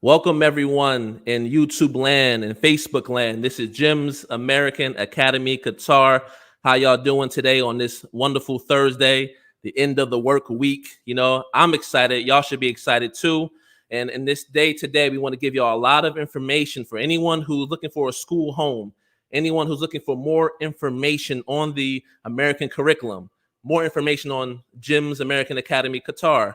Welcome everyone in YouTube land and Facebook land. This is Jim's American Academy Qatar. How y'all doing today on this wonderful Thursday, the end of the work week? You know, I'm excited. Y'all should be excited too. And in this day today, we want to give y'all a lot of information for anyone who's looking for a school home, anyone who's looking for more information on the American curriculum, more information on Jim's American Academy Qatar.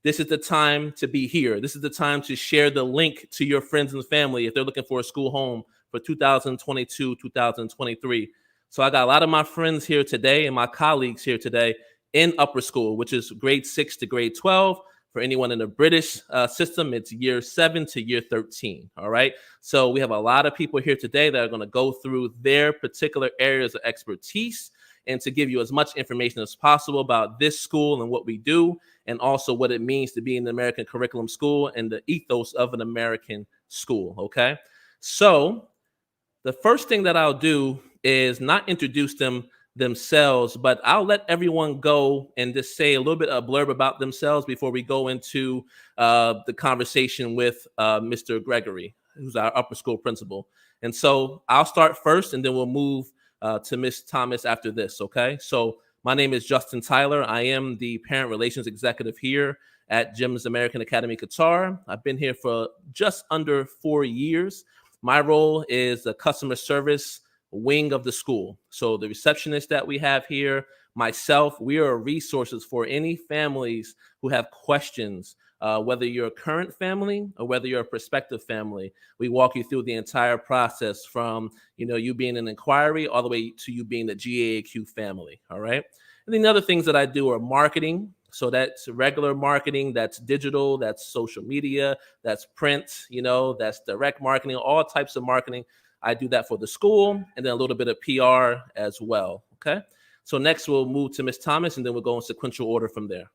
This is the time to be here. This is the time to share the link to your friends and family if they're looking for a school home for 2022, 2023. So I got a lot of my friends here today and my colleagues here today in upper school, which is grade 6 to grade 12. For anyone in the British system, it's year 7 to year 13. All right. So we have a lot of people here today that are going to go through their particular areas of expertise and to give you as much information as possible about this school and what we do, and also what it means to be in the American curriculum school and the ethos of an American school, okay? So the first thing that I'll do is not introduce themselves, but I'll let everyone go and just say a little bit of blurb about themselves before we go into the conversation with Mr. Gregory, who's our upper school principal. And so I'll start first, and then we'll move to Ms. Thomas after this, okay? So my name is Justin Tyler. I am the Parent Relations Executive here at Jim's American Academy Qatar. I've been here for just under 4 years. My role is the customer service wing of the school. So the receptionist that we have here, myself, we are resources for any families who have questions, whether you're a current family or whether you're a prospective family. We walk you through the entire process from, you being an inquiry all the way to you being the GAAQ family. All right. And then the other things that I do are marketing. So that's regular marketing, that's digital, that's social media, that's print, that's direct marketing, all types of marketing. I do that for the school, and then a little bit of PR as well. Okay. So next we'll move to Ms. Thomas, and then we'll go in sequential order from there.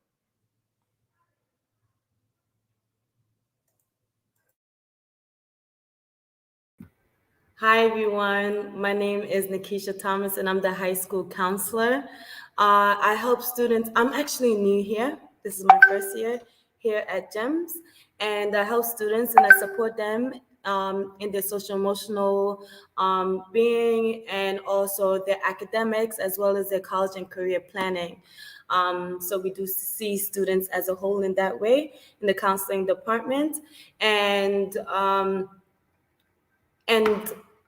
Hi, everyone. My name is Nickeisha Thomas, and I'm the high school counselor. I help students. I'm actually new here. This is my first year here at GEMS, and I help students and I support them in their social emotional being, and also their academics, as well as their college and career planning. So we do see students as a whole in that way in the counseling department. And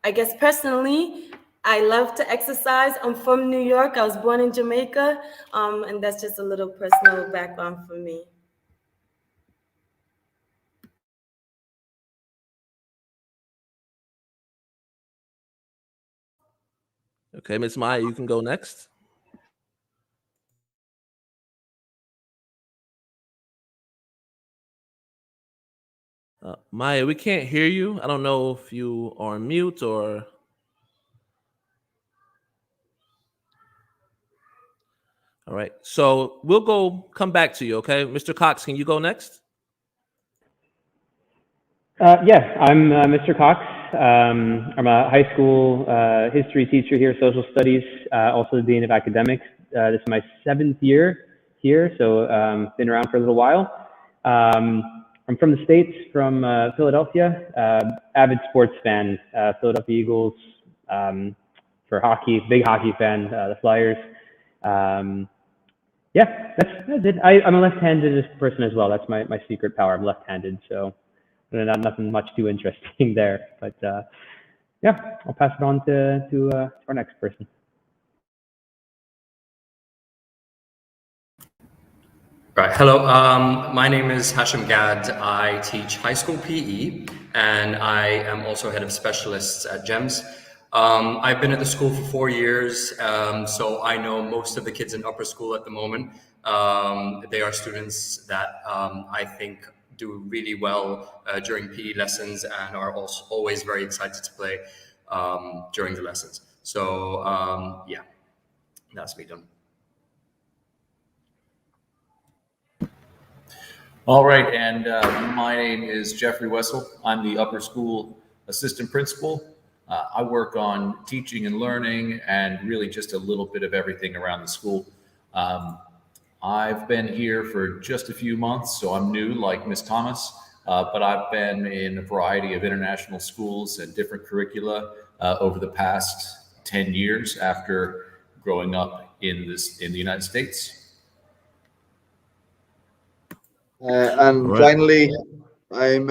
I guess personally, I love to exercise. I'm from New York. I was born in Jamaica. And that's just a little personal background for me. Okay, Ms. Maya, you can go next. Maya, we can't hear you. I don't know if you are on mute or... All right, so we'll come back to you, okay? Mr. Cox, can you go next? Yes, I'm Mr. Cox. I'm a high school history teacher here, social studies, also the Dean of Academics. This is my 7th year here, so been around for a little while. I'm from the States, from Philadelphia, avid sports fan, Philadelphia Eagles, for hockey, big hockey fan, the Flyers. Yeah, that's it. I'm a left-handed person as well. That's my secret power. I'm left-handed, so nothing much too interesting there. But yeah, I'll pass it on to our next person. Right. Hello. My name is Hashem. I teach high school PE, and I am also head of specialists at GEMS. I've been at the school for 4 years, so I know most of the kids in upper school at the moment. They are students that I think do really well during PE lessons and are also always very excited to play during the lessons. So yeah, that's me done. All right, and my name is Jeffrey Wessel. I'm the upper school assistant principal. I work on teaching and learning and really just a little bit of everything around the school. I've been here for just a few months, so I'm new like Ms. Thomas. but I've been in a variety of international schools and different curricula over the past 10 years after growing up in the United States. And Right. finally, I'm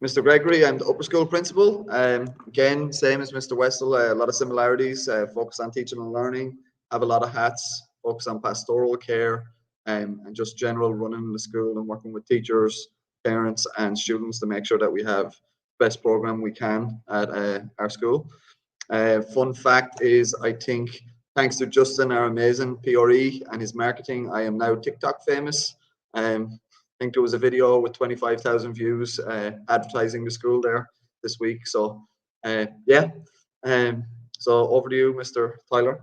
Mr. Gregory. I'm the upper school principal. Again, same as Mr. Wessel, a lot of similarities, focus on teaching and learning, have a lot of hats, focus on pastoral care, and just general running the school and working with teachers, parents, and students to make sure that we have the best program we can at our school. Fun fact is, I think, thanks to Justin, our amazing PRE, and his marketing, I am now TikTok famous. I think there was a video with 25,000 views advertising the school there this week. So, yeah. So over to you, Mr. Tyler.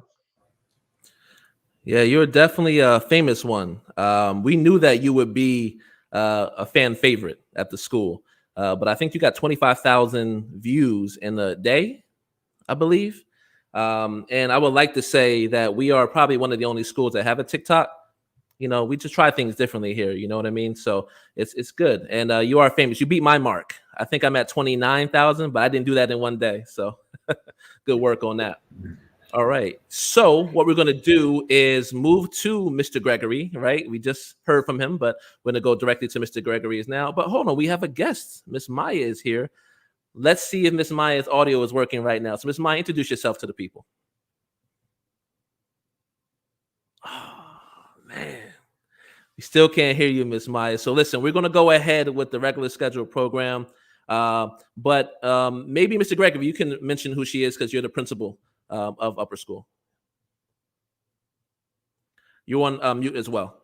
Yeah, you're definitely a famous one. We knew that you would be a fan favorite at the school, but I think you got 25,000 views in a day, I believe. And I would like to say that we are probably one of the only schools that have a TikTok. You know, we just try things differently here. You know what I mean? So it's good. And you are famous. You beat my mark. I think I'm at 29,000, but I didn't do that in one day. So good work on that. All right. So what we're going to do is move to Mr. Gregory, right? We just heard from him, but we're going to go directly to Mr. Gregory's now. But hold on, we have a guest. Miss Maya is here. Let's see if Miss Maya's audio is working right now. So Miss Maya, introduce yourself to the people. Oh, man. We still can't hear you, Miss Maya. So listen, we're going to go ahead with the regular scheduled program. But maybe Mr. Gregory, you can mention who she is because you're the principal of upper school. You're on mute as well.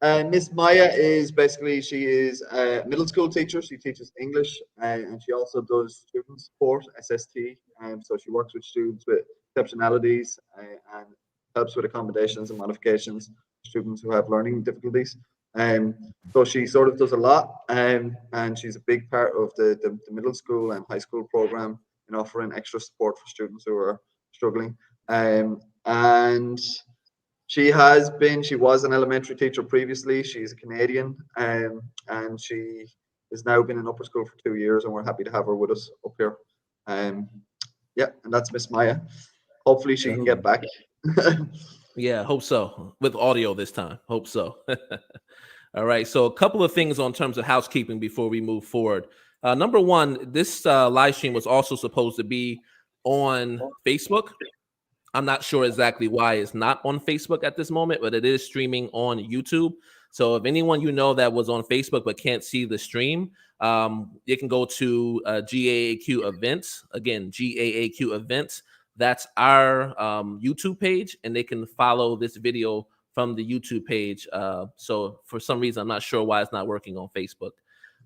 Miss Maya is basically, she is a middle school teacher. She teaches English and she also does student support, SST. So she works with students with exceptionalities and helps with accommodations and modifications, students who have learning difficulties. So she sort of does a lot, and she's a big part of the middle school and high school program in offering extra support for students who are struggling. And she was an elementary teacher previously. She's a Canadian, and she has now been in upper school for 2 years, and we're happy to have her with us up here. Yeah, and that's Miss Maya. Hopefully she can get back. Yeah, hope so. With audio this time. Hope so. All right. So a couple of things on terms of housekeeping before we move forward. Number one, this live stream was also supposed to be on Facebook. I'm not sure exactly why it's not on Facebook at this moment, but it is streaming on YouTube. So if anyone you know that was on Facebook but can't see the stream, you can go to GAAQ events. Again, GAAQ events. That's our YouTube page, and they can follow this video from the YouTube page. So for some reason, I'm not sure why it's not working on Facebook.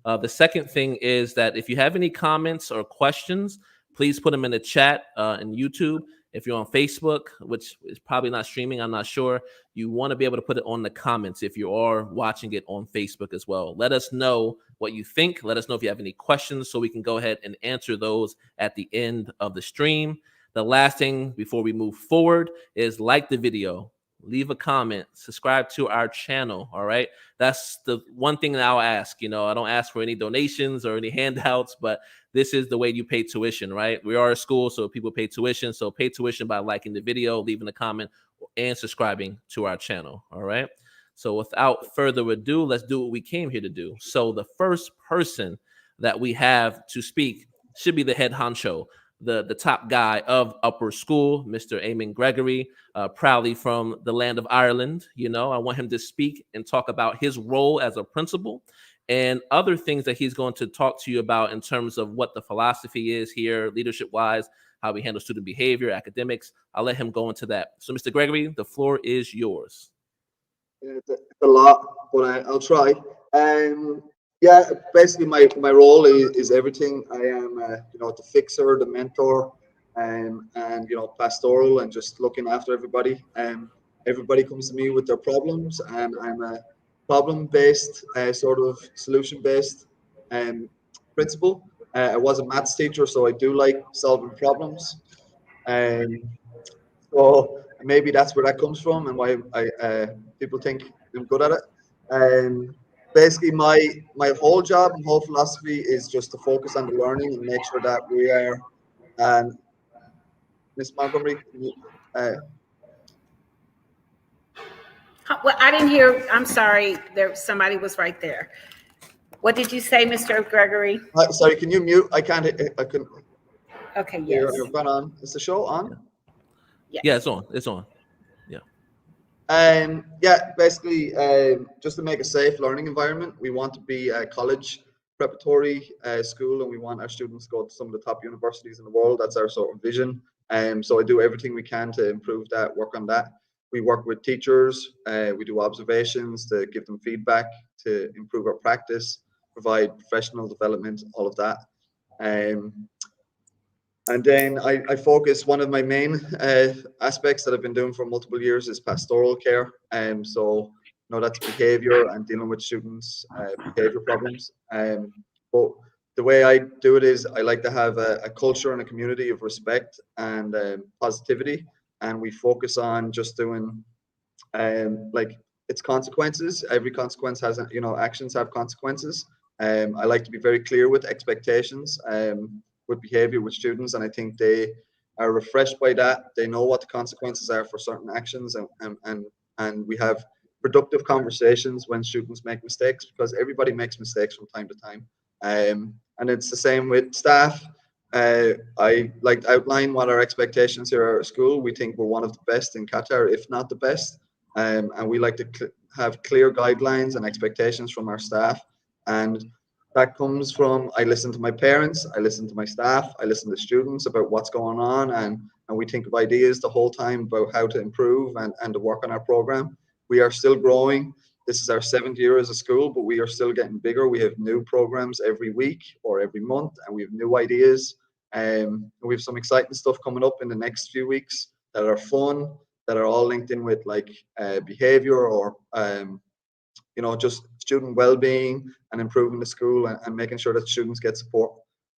The second thing is that if you have any comments or questions, please put them in the chat in YouTube. If you're on Facebook, which is probably not streaming, I'm not sure, you want to be able to put it on the comments if you are watching it on Facebook as well. Let us know what you think. Let us know if you have any questions so we can go ahead and answer those at the end of the stream. The last thing before we move forward is like the video, leave a comment, subscribe to our channel. All right. That's the one thing that I'll ask. You know, I don't ask for any donations or any handouts, but this is the way you pay tuition, right? We are a school, so people pay tuition. So pay tuition by liking the video, leaving a comment, and subscribing to our channel. All right. So without further ado, let's do what we came here to do. So the first person that we have to speak should be the head honcho, the top guy of upper school, Mr. Eamonn Gregory, proudly from the land of Ireland. You know, I want him to speak and talk about his role as a principal and other things that he's going to talk to you about in terms of what the philosophy is here, leadership-wise, how we handle student behavior, academics. I'll let him go into that. So, Mr. Gregory, the floor is yours. It's a lot, but I'll try. Yeah, basically my role is everything. I am, the fixer, the mentor, and pastoral, and just looking after everybody. Everybody comes to me with their problems, and I'm a problem-based, sort of solution-based principal. I was a maths teacher, so I do like solving problems. So maybe that's where that comes from, and why people think I'm good at it. basically my whole job and whole philosophy is just to focus on the learning and make sure that we are, and Miss Montgomery, uh, Well, I didn't hear, I'm sorry, somebody was right there. What did you say, Mr. Gregory? sorry, can you mute? I can't, I couldn't Okay, hear. yes. You're going on. Is the show on? Yeah, it's on. It's on. Yeah, basically, just to make a safe learning environment, we want to be a college preparatory school, and we want our students to go to some of the top universities in the world. That's our sort of vision. So I do everything we can to improve that, work on that. We work with teachers, we do observations to give them feedback, to improve our practice, provide professional development, all of that. And then I focus, one of my main aspects that I've been doing for multiple years is pastoral care. So, that's behavior and dealing with students' behavior problems. But the way I do it is I like to have a culture and a community of respect and positivity. And we focus on just doing like its consequences. Every consequence has, actions have consequences. I like to be very clear with expectations. With behavior with students, and I think they are refreshed by that. They know what the consequences are for certain actions, and we have productive conversations when students make mistakes, because everybody makes mistakes from time to time. And it's the same with staff. I like to outline what our expectations here at our school. We think we're one of the best in Qatar, if not the best, and we like to have clear guidelines and expectations from our staff. And that comes from, I listen to my parents, I listen to my staff, I listen to students about what's going on, and we think of ideas the whole time about how to improve and to work on our program. We are still growing. This is our 7th year as a school, but we are still getting bigger. We have new programs every week or every month, and we have new ideas. We have some exciting stuff coming up in the next few weeks that are fun, that are all linked in with like behavior or just student well-being and improving the school and making sure that students get support.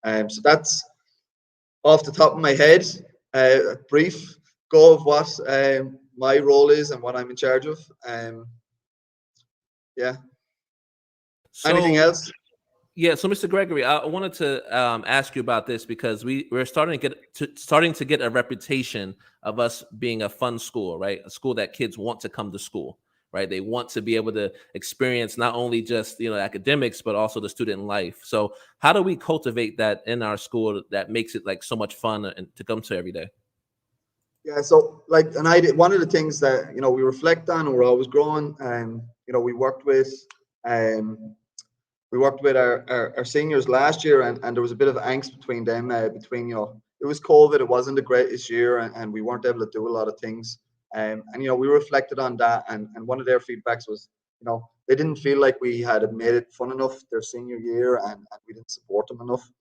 So that's off the top of my head, a brief go of what my role is and what I'm in charge of. Yeah. So, anything else? Yeah, so Mr. Gregory, I wanted to ask you about this because we're starting to get a reputation of us being a fun school, right? A school that kids want to come to school, right? They want to be able to experience not only just academics, but also the student life. So how do we cultivate that in our school that makes it like so much fun and to come to every day? Yeah, so one of the things that we reflect on, and we're always growing, and we worked with our seniors last year, and there was a bit of angst between them, it was COVID, it wasn't the greatest year, and we weren't able to do a lot of things. And we reflected on that, and one of their feedbacks was, they didn't feel like we had made it fun enough their senior year, and we didn't support them enough.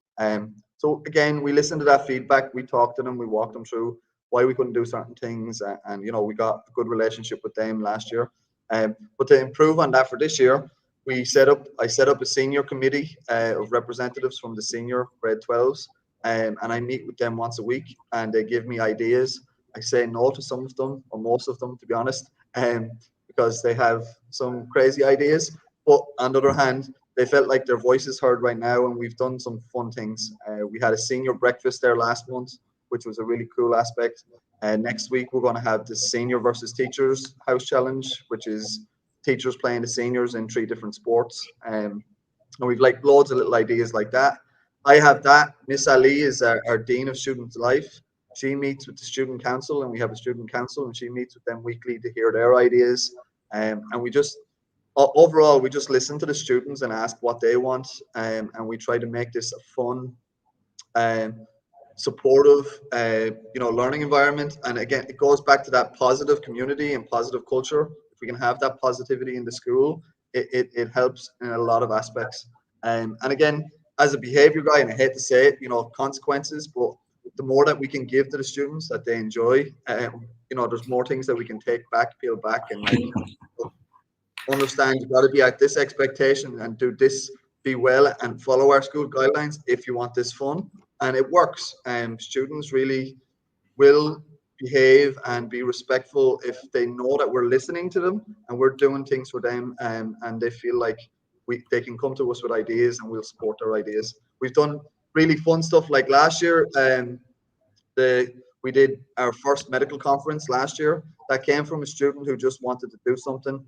So again, we listened to that feedback, we talked to them, we walked them through why we couldn't do certain things, and we got a good relationship with them last year. But to improve on that for this year, I set up a senior committee of representatives from the senior grade 12s, and I meet with them once a week, and they give me ideas. I say no to some of them, or most of them, to be honest, because they have some crazy ideas. But on the other hand, they felt like their voice is heard right now, and we've done some fun things. We had a senior breakfast there last month, which was a really cool aspect. Next week, we're going to have the senior versus teachers house challenge, which is teachers playing the seniors in 3 different sports. And we've like loads of little ideas like that. I have that. Miss Ali is our Dean of Student Life. She meets with the student council, and we have a student council, and she meets with them weekly to hear their ideas. And we just, overall, we just listen to the students and ask what they want. And we try to make this a fun, supportive, learning environment. And again, it goes back to that positive community and positive culture. If we can have that positivity in the school, it helps in a lot of aspects. And again, as a behavior guy, and I hate to say it, consequences, but the more that we can give to the students that they enjoy, there's more things that we can take back, peel back, and understand you got to be at this expectation and do this, be well, and follow our school guidelines if you want this fun. And it works. Students really will behave and be respectful if they know that we're listening to them and we're doing things for them, and they feel like they can come to us with ideas and we'll support their ideas. We've done really fun stuff like last year. We did our first medical conference last year that came from a student who just wanted to do something.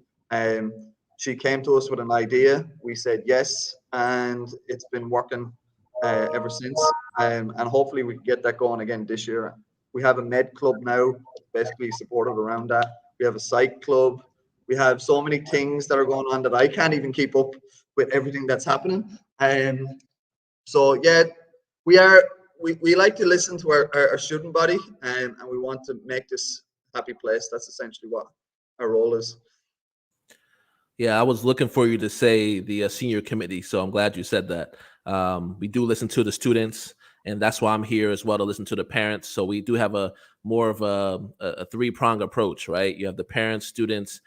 She came to us with an idea. We said yes, and it's been working ever since. And hopefully we can get that going again this year. We have a med club now, basically supported around that. We have a psych club. We have so many things that are going on that I can't even keep up with everything that's happening. So yeah, we like to listen to our student body, and we want to make this a happy place. That's essentially what our role is. Yeah, I was looking for you to say the senior committee, so I'm glad you said that. We do listen to the students, and that's why I'm here as well, to listen to the parents. So we do have a more of a three-pronged approach, right? You have the parents, students,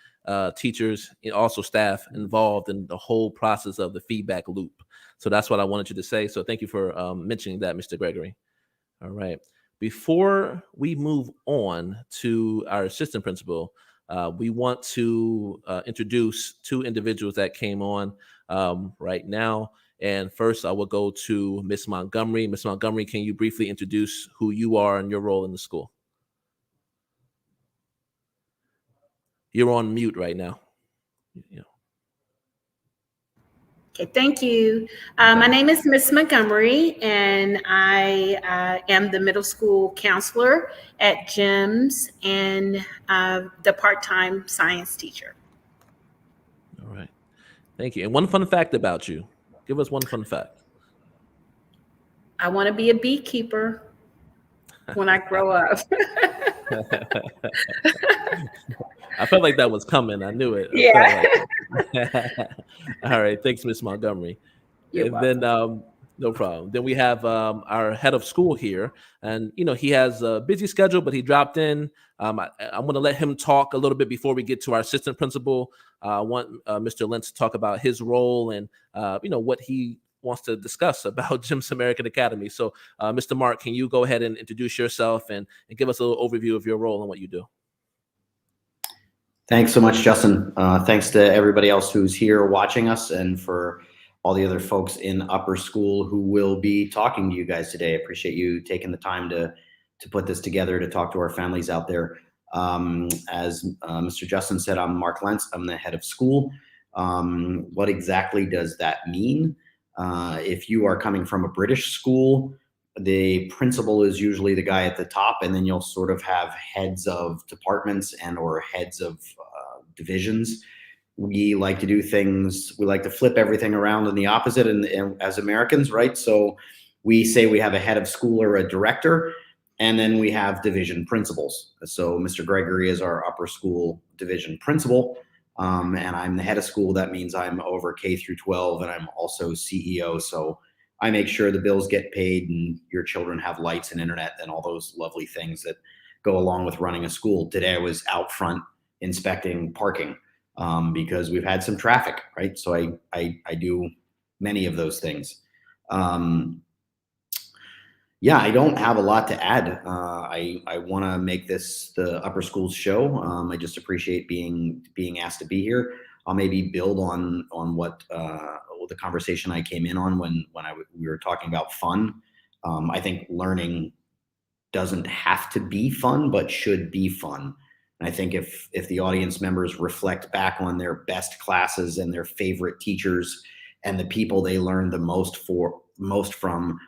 teachers, and also staff involved in the whole process of the feedback loop. So that's what I wanted you to say. So thank you for mentioning that, Mr. Gregory. All right. Before we move on to our assistant principal, we want to introduce two individuals that came on right now. And first, I will go to Miss Montgomery. Miss Montgomery, can you briefly introduce who you are and your role in the school? You're on mute right now. Yeah. Okay, thank you. My name is Miss Montgomery, and I am the middle school counselor at GEMS and the part-time science teacher. All right. Thank you. And one fun fact about you. Give us one fun fact. I want to be a beekeeper when I grow up. I felt like that was coming. I knew it. Yeah. All right. Thanks, Miss Montgomery. You're and then, no problem. Then we have our head of school here, and he has a busy schedule, but he dropped in. I'm going to let him talk a little bit before we get to our assistant principal. I want Mr. Lentz to talk about his role and what he wants to discuss about GEMS American Academy. So, Mr. Mark, can you go ahead and introduce yourself and give us a little overview of your role and what you do? Thanks so much, Justin. Thanks to everybody else who's here watching us, and for all the other folks in upper school who will be talking to you guys today. I appreciate you taking the time to put this together, to talk to our families out there. As Mr. Justin said, I'm Mark Lentz. I'm the head of school. What exactly does that mean? If you are coming from a British school, the principal is usually the guy at the top, and then you'll sort of have heads of departments and or heads of divisions. We like to do things, we like to flip everything around in the opposite, and as Americans, right? So we say we have a head of school or a director, and then we have division principals. So Mr. Gregory is our upper school division principal, and I'm the head of school. That means I'm over K through 12, and I'm also CEO. So I make sure the bills get paid and your children have lights and internet and all those lovely things that go along with running a school. Today I was out front inspecting parking because we've had some traffic, right? So I do many of those things. Yeah, I don't have a lot to add. I want to make this the upper schools show. I just appreciate being asked to be here. I'll maybe build on what the conversation I came in on when we were talking about fun. I think learning doesn't have to be fun, but should be fun. And I think if the audience members reflect back on their best classes and their favorite teachers and the people they learned the most from,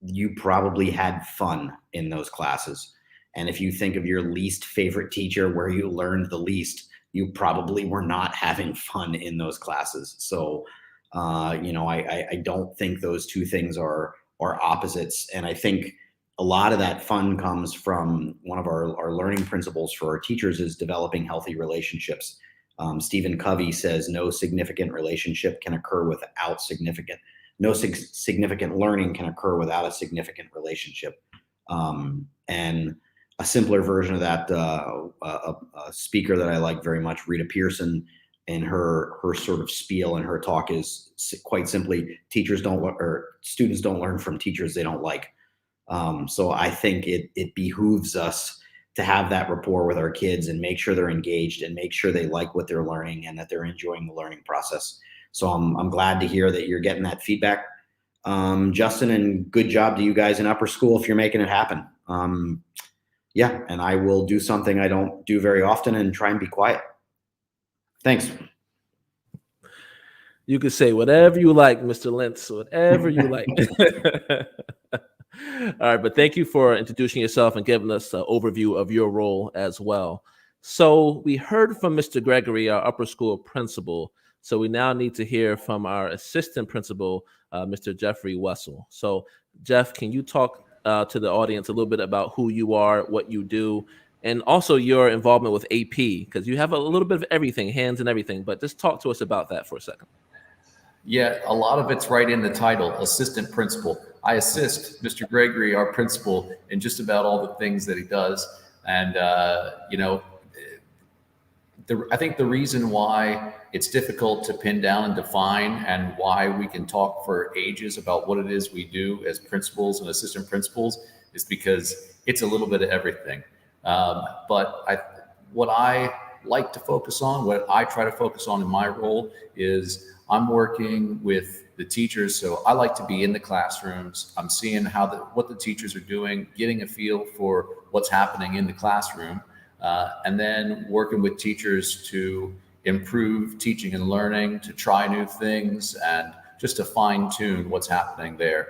you probably had fun in those classes. And if you think of your least favorite teacher where you learned the least, you probably were not having fun in those classes. So, I don't think those two things are opposites. And I think a lot of that fun comes from one of our learning principles for our teachers is developing healthy relationships. Stephen Covey says no significant relationship can occur without significant learning can occur without a significant relationship. And a simpler version of that, a speaker that I like very much, Rita Pearson, and her sort of spiel and her talk is quite simply, students don't learn from teachers they don't like. So I think it behooves us to have that rapport with our kids and make sure they're engaged and make sure they like what they're learning and that they're enjoying the learning process. So I'm glad to hear that you're getting that feedback. Justin, and good job to you guys in upper school if you're making it happen. Yeah, and I will do something I don't do very often and try and be quiet. Thanks. You can say whatever you like, Mr. Lentz, whatever you like. All right, but thank you for introducing yourself and giving us an overview of your role as well. So we heard from Mr. Gregory, our upper school principal. So we now need to hear from our assistant principal, Mr. Jeffrey Wessel. So Jeff, can you talk to the audience a little bit about who you are, what you do, and also your involvement with AP, because you have a little bit of everything, hands and everything, but just talk to us about that for a second. Yeah, a lot of it's right in the title, assistant principal. I assist Mr. Gregory, our principal, in just about all the things that he does. And, I think the reason why it's difficult to pin down and define, and why we can talk for ages about what it is we do as principals and assistant principals, is because it's a little bit of everything. What I like to focus on, what I try to focus on in my role, is I'm working with the teachers. So I like to be in the classrooms. I'm seeing what the teachers are doing, getting a feel for what's happening in the classroom, and then working with teachers to improve teaching and learning, to try new things, and just to fine tune what's happening there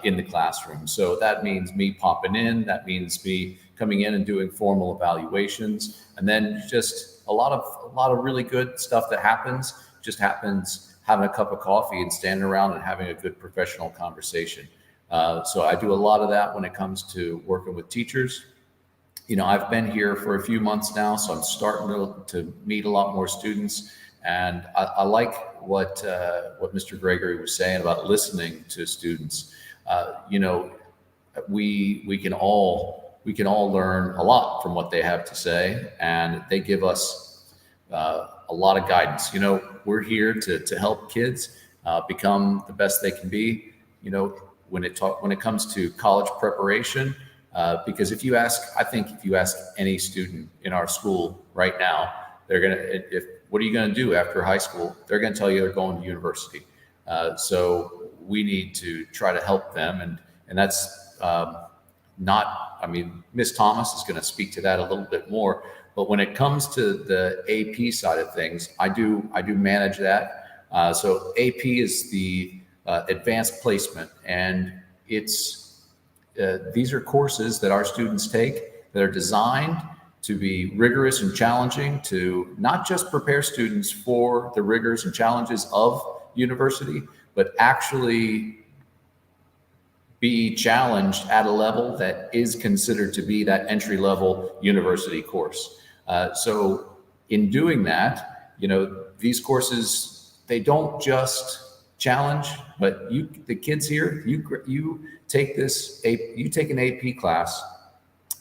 in the classroom. So that means me popping in, that means me coming in and doing formal evaluations, and then just a lot of really good stuff that happens having a cup of coffee and standing around and having a good professional conversation. So I do a lot of that when it comes to working with teachers. I've been here for a few months now, so I'm starting to meet a lot more students. And I like what Mr. Gregory was saying about listening to students. We can all learn a lot from what they have to say, and they give us a lot of guidance. We're here to help kids become the best they can be. When it comes to college preparation, because if you ask any student in our school right now, what are you going to do after high school? They're going to tell you they're going to university. So we need to try to help them, and that's Miss Thomas is going to speak to that a little bit more. But when it comes to the AP side of things, I do manage that. So AP is the advanced placement, and these are courses that our students take that are designed to be rigorous and challenging, to not just prepare students for the rigors and challenges of university, but actually be challenged at a level that is considered to be that entry-level university course. So in doing that, these courses, they don't just challenge, but the kids here, you take an AP class,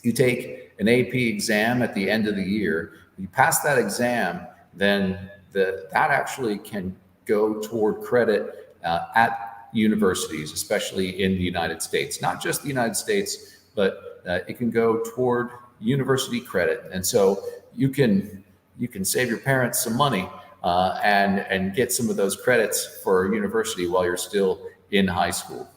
you take an AP exam at the end of the year, you pass that exam, then that actually can go toward credit at universities, especially in the United States. Not just the United States, but it can go toward university credit. And so you can save your parents some money and get some of those credits for university while you're still in high school.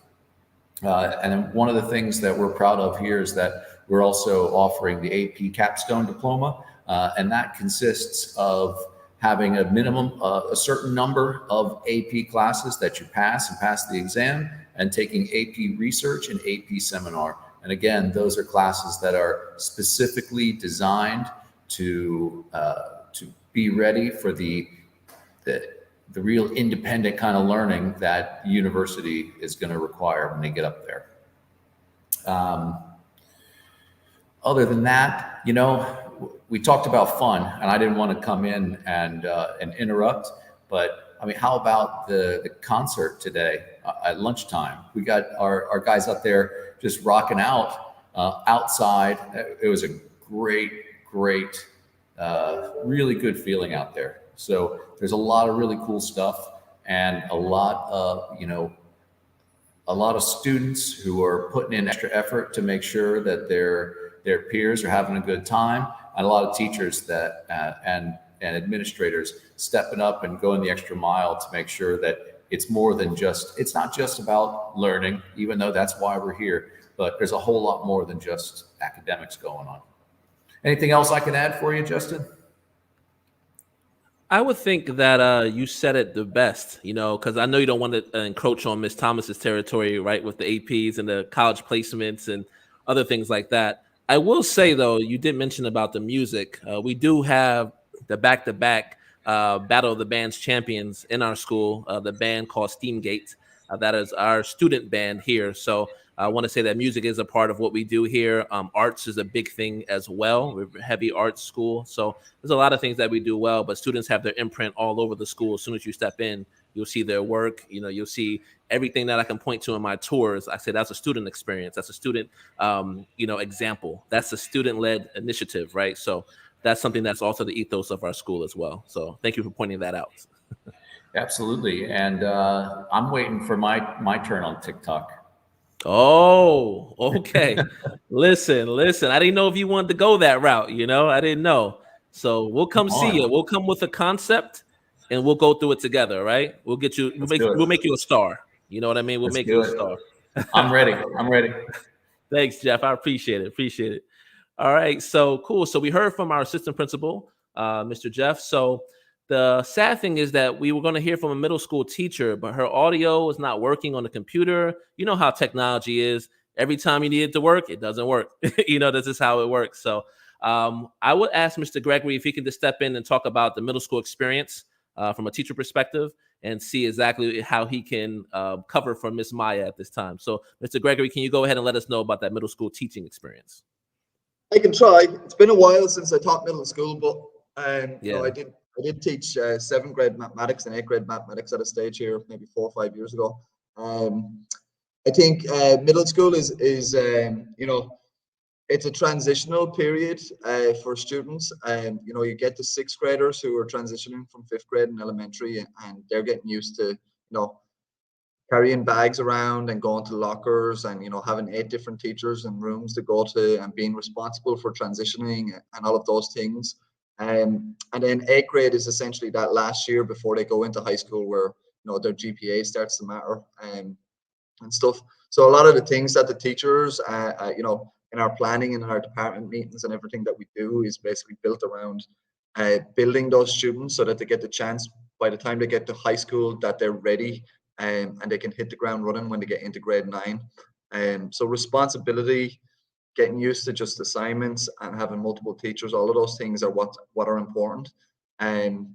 And then one of the things that we're proud of here is that we're also offering the AP capstone diploma, and that consists of having a certain number of AP classes that you pass the exam, and taking AP research and AP seminar. And again, those are classes that are specifically designed to be ready for the real independent kind of learning that university is going to require when they get up there. Other than that, we talked about fun, and I didn't want to come in and interrupt, but how about the concert today at lunchtime? We got our guys up there just rocking out outside. It was a great, really good feeling out there. So there's a lot of really cool stuff, and a lot of students who are putting in extra effort to make sure that their peers are having a good time, and a lot of teachers that and administrators stepping up and going the extra mile to make sure that it's more than just, it's not just about learning, even though that's why we're here, but there's a whole lot more than just academics going on. Anything else I can add for you, Justin? I would think that you said it the best, you know, because I know you don't want to encroach on Miss Thomas's territory, right, with the APs and the college placements and other things like that. I will say, though, you did mention about the music. We do have the back-to-back Battle of the Bands champions in our school, the band called Steamgate. That is our student band here. So I want to say that music is a part of what we do here. Arts is a big thing as well. We're a heavy arts school. So there's a lot of things that we do well, but students have their imprint all over the school. As soon as you step in, you'll see their work. You know, you'll see everything that I can point to in my tours. I say that's a student experience. That's a student, example. That's a student-led initiative, right? So that's something that's also the ethos of our school as well. So thank you for pointing that out. Absolutely. And I'm waiting for my turn on TikTok. Oh, okay. Listen. I didn't know if you wanted to go that route, you know, I didn't know. So we'll come see you. We'll come with a concept and we'll go through it together, right? We'll get you, we'll make you a star. You know what I mean? We'll make you a star. I'm ready. Thanks, Jeff. I appreciate it. All right. So cool. So we heard from our assistant principal, Mr. Jeff. So the sad thing is that we were going to hear from a middle school teacher, but her audio is not working on the computer. You know how technology is. Every time you need it to work, it doesn't work. You know, this is how it works. So I would ask Mr. Gregory if he can just step in and talk about the middle school experience from a teacher perspective and see exactly how he can cover for Miss Maya at this time. So Mr. Gregory, can you go ahead and let us know about that middle school teaching experience? I can try. It's been a while since I taught middle school, but you know, I did teach 7th grade mathematics and 8th grade mathematics at a stage here, maybe 4 or 5 years ago. I think middle school is you know, it's a transitional period for students. You know, you get the 6th graders who are transitioning from 5th grade in elementary, and they're getting used to, you know, carrying bags around and going to lockers and, you know, having 8 different teachers and rooms to go to and being responsible for transitioning and all of those things. And then 8th grade is essentially that last year before they go into high school where, you know, their GPA starts to matter and stuff. So a lot of the things that the teachers, you know, in our planning and in our department meetings and everything that we do is basically built around building those students so that they get the chance by the time they get to high school that they're ready and they can hit the ground running when they get into grade 9. So responsibility, getting used to just assignments and having multiple teachers, all of those things are what are important. And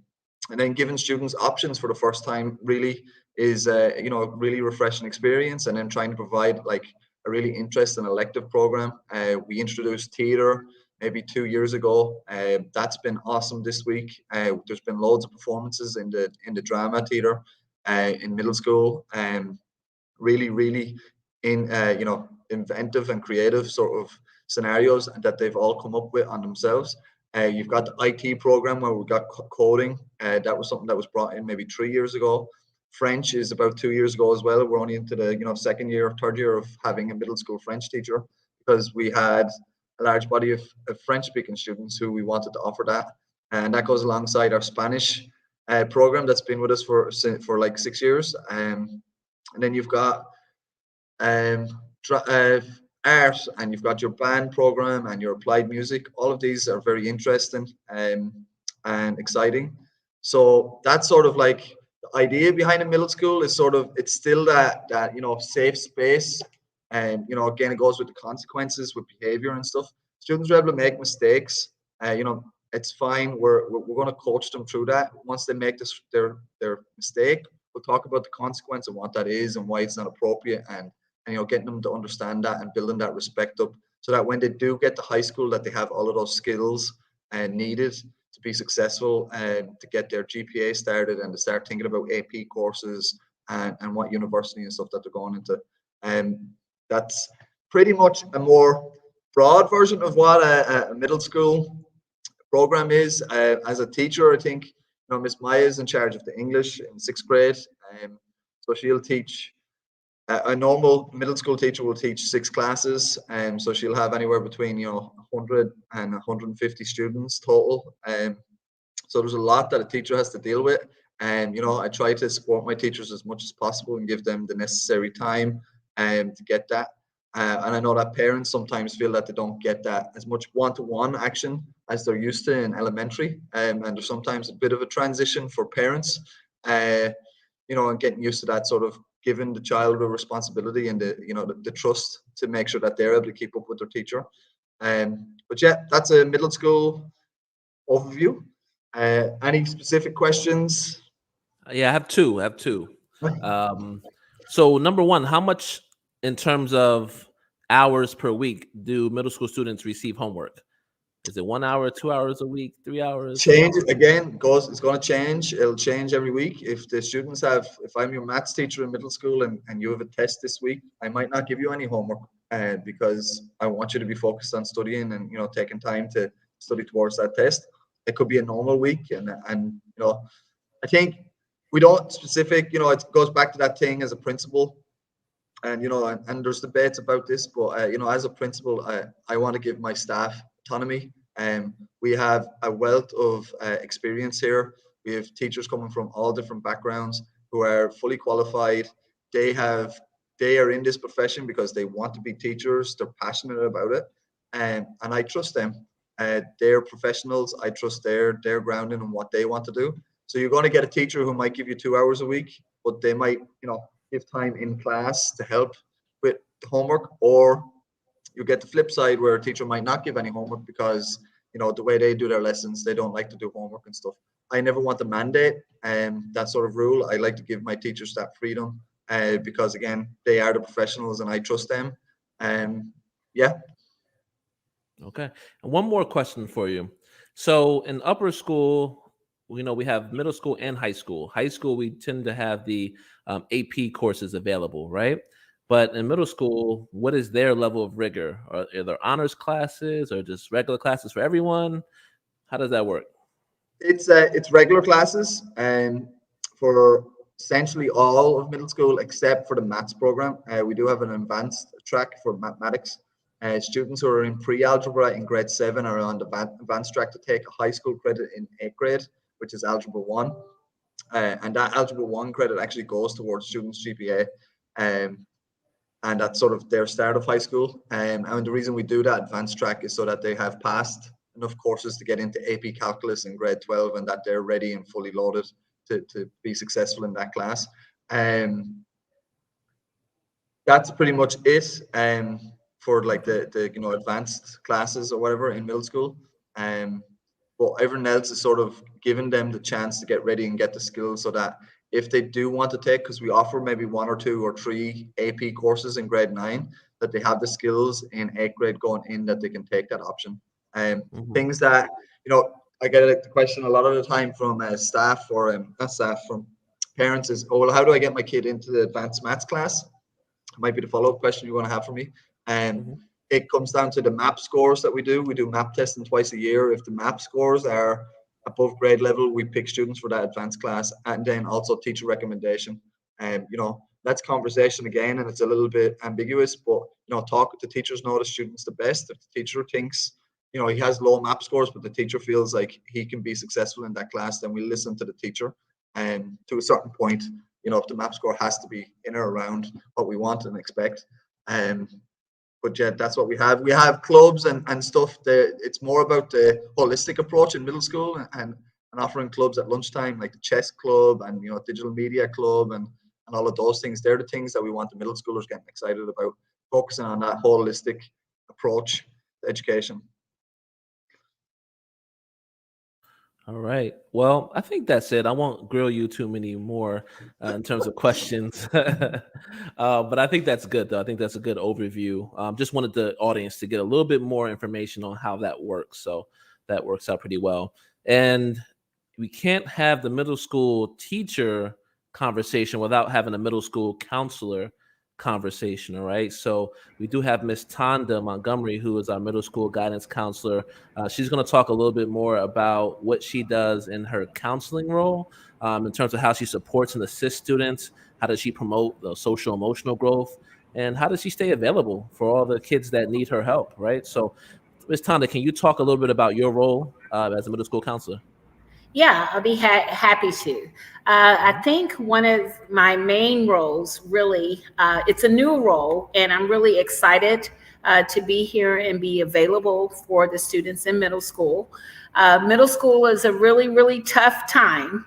then giving students options for the first time really is you know, a really refreshing experience. And then trying to provide like a really interesting elective program. We introduced theater maybe 2 years ago. That's been awesome this week. There's been loads of performances in the drama theater in middle school. Really you know, inventive and creative sort of scenarios that they've all come up with on themselves. You've got the IT program where we've got coding. That was something that was brought in maybe 3 years ago. French is about 2 years ago as well. We're only into the, you know, 2nd year, 3rd year of having a middle school French teacher because we had a large body of French speaking students who we wanted to offer that. And that goes alongside our Spanish program that's been with us for like 6 years. And then you've got art, and you've got your band program and your applied music. All of these are very interesting and exciting. So that's sort of like the idea behind a middle school is sort of, it's still that you know, safe space. And you know, again, it goes with the consequences with behavior and stuff. Students are able to make mistakes. You know, it's fine. We're going to coach them through that. Once they make their mistake, we'll talk about the consequence and what that is and why it's not appropriate, and you know, getting them to understand that and building that respect up so that when they do get to high school that they have all of those skills needed to be successful and to get their GPA started and to start thinking about AP courses and what university and stuff that they're going into. That's pretty much a more broad version of what a middle school program is. As a teacher, I think, you know, Miss Maya is in charge of the English in 6th grade. So she'll teach, a normal middle school teacher will teach 6 classes. So she'll have anywhere between, you know, 100 and 150 students total. So there's a lot that a teacher has to deal with. And, you know, I try to support my teachers as much as possible and give them the necessary time to get that. And I know that parents sometimes feel that they don't get that as much one-to-one action as they're used to in elementary. And there's sometimes a bit of a transition for parents, you know, and getting used to that sort of giving the child a responsibility and the trust to make sure that they're able to keep up with their teacher. But yeah, that's a middle school overview. Any specific questions? Yeah, I have two. So number one, how much in terms of hours per week do middle school students receive homework? Is it 1 hour, 2 hours a week, 3 hours? Change again. It's going to change. It'll change every week. If the students if I'm your maths teacher in middle school and you have a test this week, I might not give you any homework because I want you to be focused on studying and, you know, taking time to study towards that test. It could be a normal week, and you know, I think we don't specific. You know, it goes back to that thing as a principal, and you know, and there's debates about this, but you know, as a principal, I want to give my staff autonomy. We have a wealth of experience here. We have teachers coming from all different backgrounds who are fully qualified. They are in this profession because they want to be teachers. They're passionate about it, and I trust them. They're professionals. I trust their grounding and what they want to do. So you're going to get a teacher who might give you 2 hours a week, but they might, you know, give time in class to help with the homework, or you get the flip side where a teacher might not give any homework because, you know, the way they do their lessons, they don't like to do homework and stuff. I never want to mandate that sort of rule. I like to give my teachers that freedom because, again, they are the professionals and I trust them. Yeah. Okay. And one more question for you. So in upper school, you know, we have middle school and high school. High school, we tend to have the AP courses available, right? But in middle school, what is their level of rigor? Are there honors classes or just regular classes for everyone? How does that work? It's regular classes for essentially all of middle school except for the maths program. We do have an advanced track for mathematics. Students who are in pre-algebra in grade 7 are on the advanced track to take a high school credit in 8th grade, which is algebra 1. And that algebra 1 credit actually goes towards students' GPA. And that's sort of their start of high school. And the reason we do that advanced track is so that they have passed enough courses to get into AP calculus in grade 12 and that they're ready and fully loaded to be successful in that class. That's pretty much it for like the you know, advanced classes or whatever in middle school. But everyone else is sort of giving them the chance to get ready and get the skills so that if they do want to take, because we offer maybe 1 or 2 or 3 AP courses in grade 9, that they have the skills in 8th grade going in that they can take that option. Things that, you know, I get the question a lot of the time from staff or not staff, from parents is, oh, well, how do I get my kid into the advanced maths class? Might be the follow-up question you want to have for me. It comes down to the MAP scores that we do. We do MAP testing twice a year. If the MAP scores are above grade level, we pick students for that advanced class, and then also teacher recommendation. You know, that's conversation again, and it's a little bit ambiguous, but, you know, talk with the teachers, know the students the best. If the teacher thinks, you know, he has low MAP scores, but the teacher feels like he can be successful in that class, then we listen to the teacher. And to a certain point, you know, if the MAP score has to be in or around what we want and expect. But yeah, that's what we have. We have clubs and stuff. It's more about the holistic approach in middle school and offering clubs at lunchtime, like the chess club and, you know, digital media club and all of those things. They're the things that we want the middle schoolers getting excited about, focusing on that holistic approach to education. All right. Well, I think that's it. I won't grill you too many more in terms of questions. But I think that's good, though. I think that's a good overview. Just wanted the audience to get a little bit more information on how that works. So that works out pretty well. And we can't have the middle school teacher conversation without having a middle school counselor conversation. All right. So we do have Miss Tonda Montgomery, who is our middle school guidance counselor. She's going to talk a little bit more about what she does in her counseling role in terms of how she supports and assists students. How does she promote the social emotional growth? And how does she stay available for all the kids that need her help? Right. So Ms. Tonda, can you talk a little bit about your role as a middle school counselor? Yeah, I'll be happy to. I think one of my main roles, really, it's a new role, and I'm really excited to be here and be available for the students in middle school. Middle school is a really, really tough time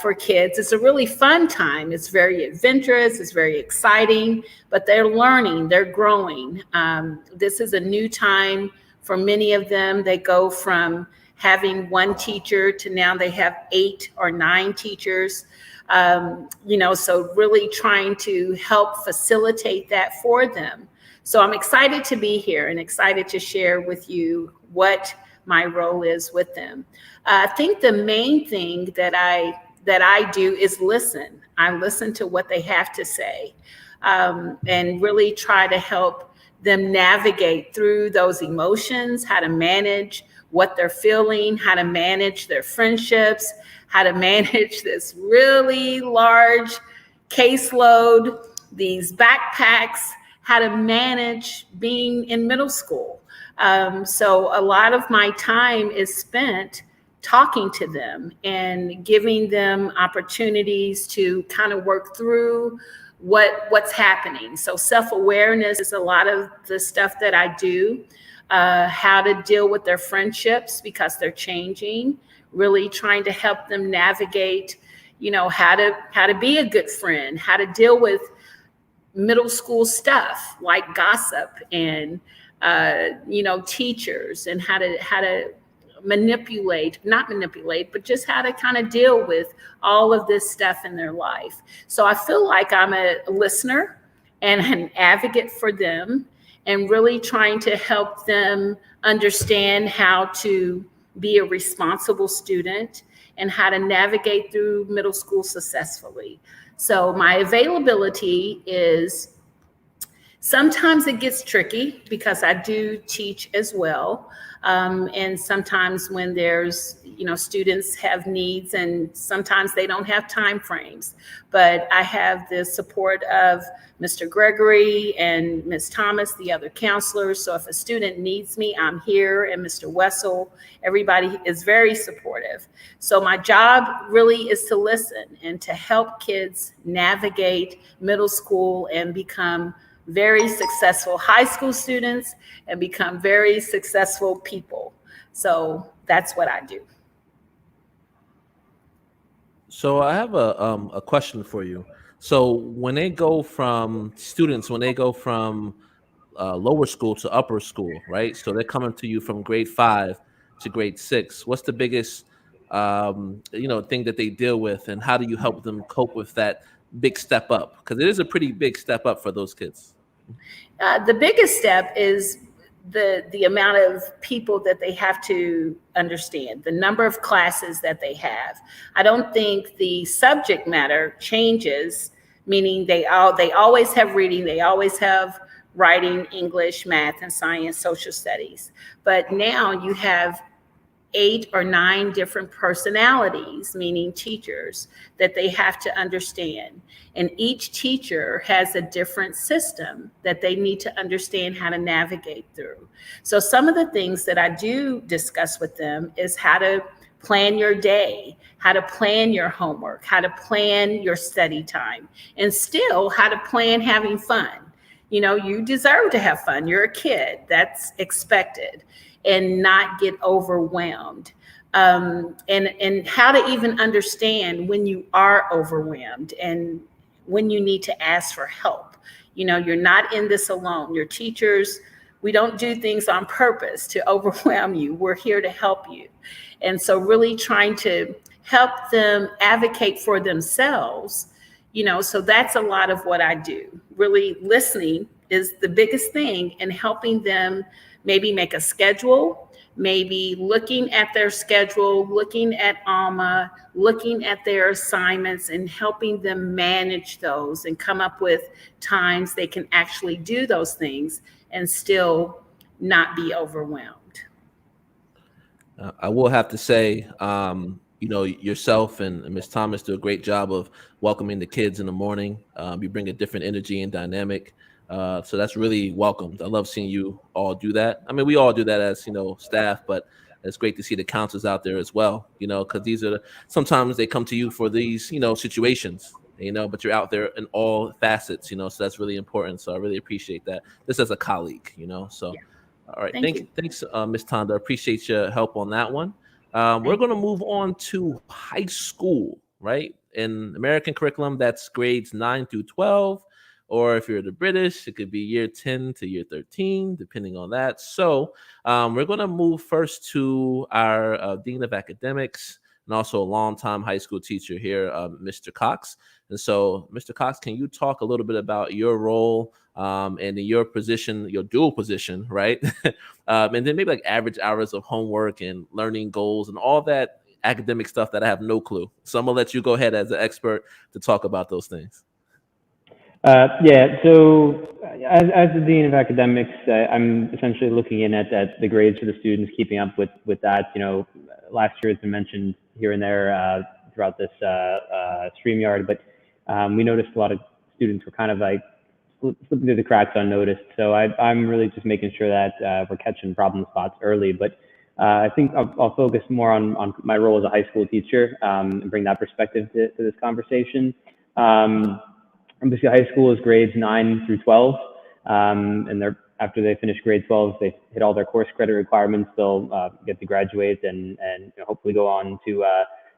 for kids. It's a really fun time. It's very adventurous, it's very exciting, but they're learning, they're growing. This is a new time for many of them. They go from having one teacher to now they have 8 or 9 teachers. So really trying to help facilitate that for them. So I'm excited to be here and excited to share with you what my role is with them. I think the main thing that I do is listen. I listen to what they have to say, and really try to help them navigate through those emotions, how to manage what they're feeling, how to manage their friendships, how to manage this really large caseload, these backpacks, how to manage being in middle school. So a lot of my time is spent talking to them and giving them opportunities to kind of work through what's happening. So self-awareness is a lot of the stuff that I do. How to deal with their friendships because they're changing, really trying to help them navigate, how to be a good friend, how to deal with middle school stuff like gossip and, teachers, and how to not manipulate, but just how to kind of deal with all of this stuff in their life. So I feel like I'm a listener and an advocate for them, and really trying to help them understand how to be a responsible student and how to navigate through middle school successfully. So my availability is, sometimes it gets tricky because I do teach as well. And sometimes when there's, students have needs and sometimes they don't have time frames, but I have the support of Mr. Gregory and Ms. Thomas, the other counselors. So if a student needs me, I'm here, and Mr. Wessel, everybody is very supportive. So my job really is to listen and to help kids navigate middle school and become very successful high school students and become very successful people. So that's what I do. So I have a question for you. So when they go from lower school to upper school, right? So they're coming to you from grade 5 to grade 6. What's the biggest, thing that they deal with, and how do you help them cope with that big step up? Because it is a pretty big step up for those kids. The biggest step is the amount of people that they have to understand, the number of classes that they have. I don't think the subject matter changes, meaning they always have reading, they always have writing, English, math, and science, social studies. But now you have 8 or 9 different personalities, meaning teachers, that they have to understand. And each teacher has a different system that they need to understand how to navigate through. So some of the things that I do discuss with them is how to plan your day, how to plan your homework, how to plan your study time, and still how to plan having fun. You deserve to have fun. You're a kid. That's expected. And not get overwhelmed. And how to even understand when you are overwhelmed and when you need to ask for help. You're not in this alone. Your teachers, we don't do things on purpose to overwhelm you. We're here to help you. And so really trying to help them advocate for themselves, so that's a lot of what I do. Really listening is the biggest thing, and helping them maybe make a schedule, maybe looking at their schedule, looking at ALMA, looking at their assignments, and helping them manage those and come up with times they can actually do those things and still not be overwhelmed. I will have to say, yourself and Ms. Thomas do a great job of welcoming the kids in the morning. You bring a different energy and dynamic. So that's really welcomed. I love seeing you all do that. I mean, we all do that as, staff, but it's great to see the counselors out there as well, you know, because these are sometimes they come to you for these, you know, situations, you know, but you're out there in all facets, you know, so that's really important. So I really appreciate that. This as a colleague, you know, so. Yeah. All right. Thanks, Ms. Tonda. Appreciate your help on that one. We're going to move on to high school, right? In American curriculum, that's grades 9 through 12. Or if you're the British, it could be year 10 to year 13, depending on that. So we're going to move first to our Dean of Academics and also a longtime high school teacher here, Mr. Cox. And so, Mr. Cox, can you talk a little bit about your role and in your position, your dual position, right? And then maybe like average hours of homework and learning goals and all that academic stuff that I have no clue. So I'm going to let you go ahead as an expert to talk about those things. Yeah, so as the Dean of Academics, I'm essentially looking in at the grades for the students, keeping up with that. You know, last year it's been mentioned here and there throughout this StreamYard, but we noticed a lot of students were kind of like slipping through the cracks unnoticed. So I'm really just making sure that we're catching problem spots early. But I think I'll focus more on my role as a high school teacher and bring that perspective to this conversation. Obviously, high school is grades 9 through 12, and after they finish grade 12, they hit all their course credit requirements. They'll get to graduate and you know, hopefully go on to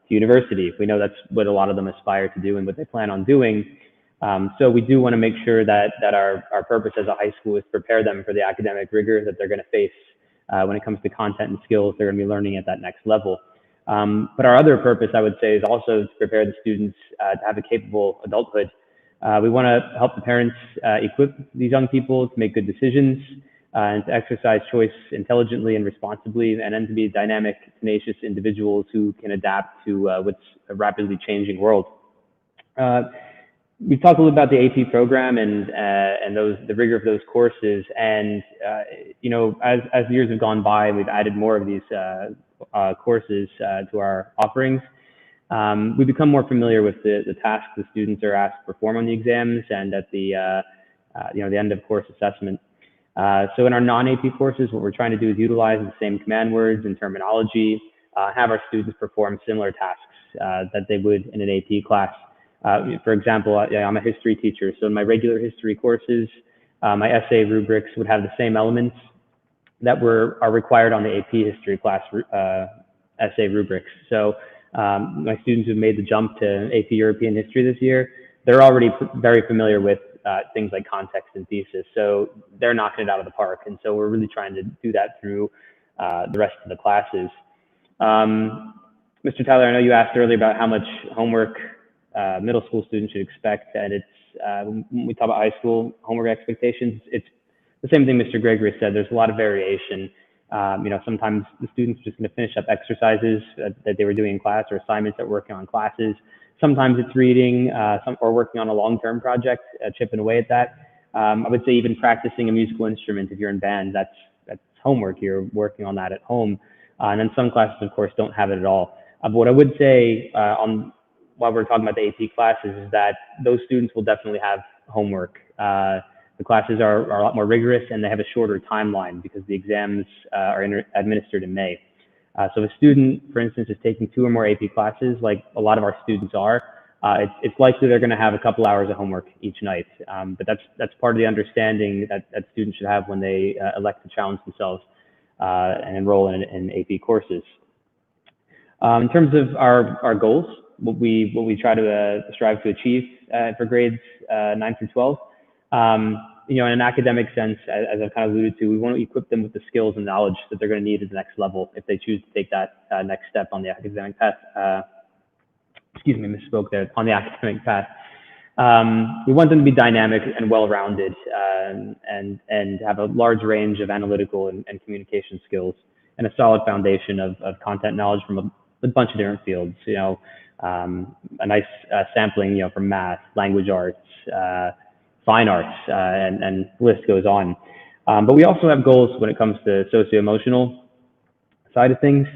university. We know that's what a lot of them aspire to do and what they plan on doing. So we do want to make sure that our purpose as a high school is prepare them for the academic rigor that they're going to face when it comes to content and skills they're going to be learning at that next level. But our other purpose, I would say, is also to prepare the students to have a capable adulthood. We want to help the parents equip these young people to make good decisions and to exercise choice intelligently and responsibly, and then to be dynamic, tenacious individuals who can adapt to what's a rapidly changing world. We've talked a little about the AP program and the rigor of those courses. And you know, as the years have gone by, we've added more of these courses to our offerings. We become more familiar with the tasks the students are asked to perform on the exams and at the the end of course assessment. So in our non-AP courses, what we're trying to do is utilize the same command words and terminology, have our students perform similar tasks that they would in an AP class. For example, I'm a history teacher, so in my regular history courses, my essay rubrics would have the same elements that are required on the AP history class essay rubrics. So my students who've made the jump to AP European history this year, they're already very familiar with things like context and thesis, so they're knocking it out of the park. And so we're really trying to do that through the rest of the classes. Mr. Tyler, I know you asked earlier about how much homework middle school students should expect, and it's when we talk about high school homework expectations, it's the same thing Mr. Gregory said. There's a lot of variation. Sometimes the students are just going to finish up exercises that they were doing in class or assignments that we're working on in classes. Sometimes it's reading or working on a long-term project, chipping away at that. I would say even practicing a musical instrument if you're in band, that's homework. You're working on that at home. And then some classes, of course, don't have it at all. But what I would say while we're talking about the AP classes is that those students will definitely have homework. The classes are a lot more rigorous and they have a shorter timeline because the exams are administered in May. So if a student, for instance, is taking 2 or more AP classes, like a lot of our students are, it's likely they're going to have a couple hours of homework each night. But that's part of the understanding that students should have when they elect to challenge themselves and enroll in AP courses. In terms of our goals, what we try to strive to achieve for grades 9 through 12, in an academic sense, as I've kind of alluded to, we want to equip them with the skills and knowledge that they're going to need at the next level if they choose to take that next step on the academic path. Misspoke there, on the academic path. We want them to be dynamic and well-rounded and have a large range of analytical and communication skills and a solid foundation of content knowledge from a bunch of different fields. A nice sampling, from math, language arts, fine arts, and the list goes on. But we also have goals when it comes to socio-emotional side of things.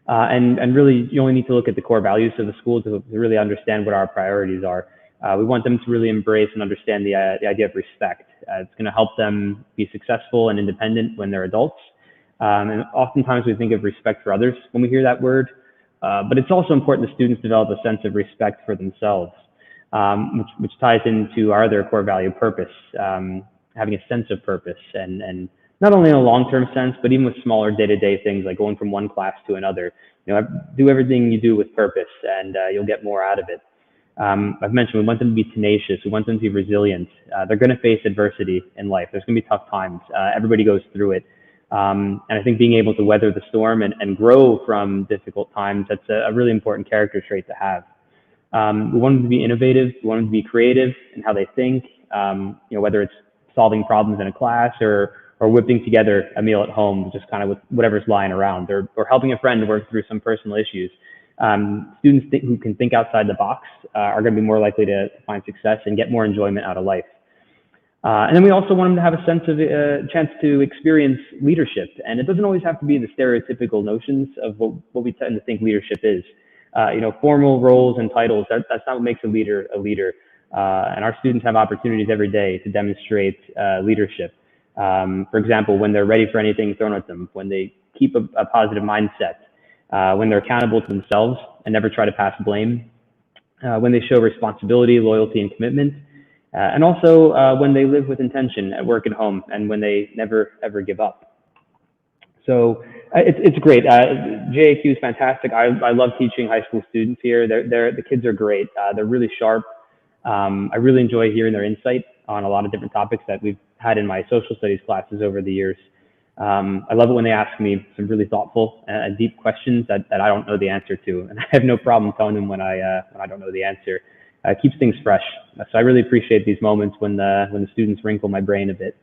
And really, you only need to look at the core values of the school to really understand what our priorities are. We want them to really embrace and understand the idea of respect. It's going to help them be successful and independent when they're adults. And oftentimes we think of respect for others when we hear that word, but it's also important that students develop a sense of respect for themselves, which ties into our other core value, purpose, having a sense of purpose, and not only in a long-term sense, but even with smaller day-to-day things like going from one class to another. Do everything you do with purpose, and you'll get more out of it. I've mentioned we want them to be tenacious. We want them to be resilient. They're going to face adversity in life. There's going to be tough times. Everybody goes through it. And I think being able to weather the storm and grow from difficult times, that's a really important character trait to have. We want them to be innovative. We want them to be creative in how they think, whether it's solving problems in a class or whipping together a meal at home, just kind of with whatever's lying around, or helping a friend work through some personal issues. Students who can think outside the box are going to be more likely to find success and get more enjoyment out of life. And then we also want them to have a sense of chance to experience leadership. And it doesn't always have to be the stereotypical notions of what we tend to think leadership is. Formal roles and titles, that's not what makes a leader a leader. And our students have opportunities every day to demonstrate leadership. For example, when they're ready for anything thrown at them, when they keep a positive mindset, when they're accountable to themselves and never try to pass blame, when they show responsibility, loyalty, and commitment, and also when they live with intention at work and home, and when they never, ever give up. So it's great. GAAQ is fantastic. I love teaching high school students here. The kids are great. They're really sharp. I really enjoy hearing their insight on a lot of different topics that we've had in my social studies classes over the years. I love it when they ask me some really thoughtful and deep questions that I don't know the answer to, and I have no problem telling them when I don't know the answer. It keeps things fresh. So I really appreciate these moments when the students wrinkle my brain a bit.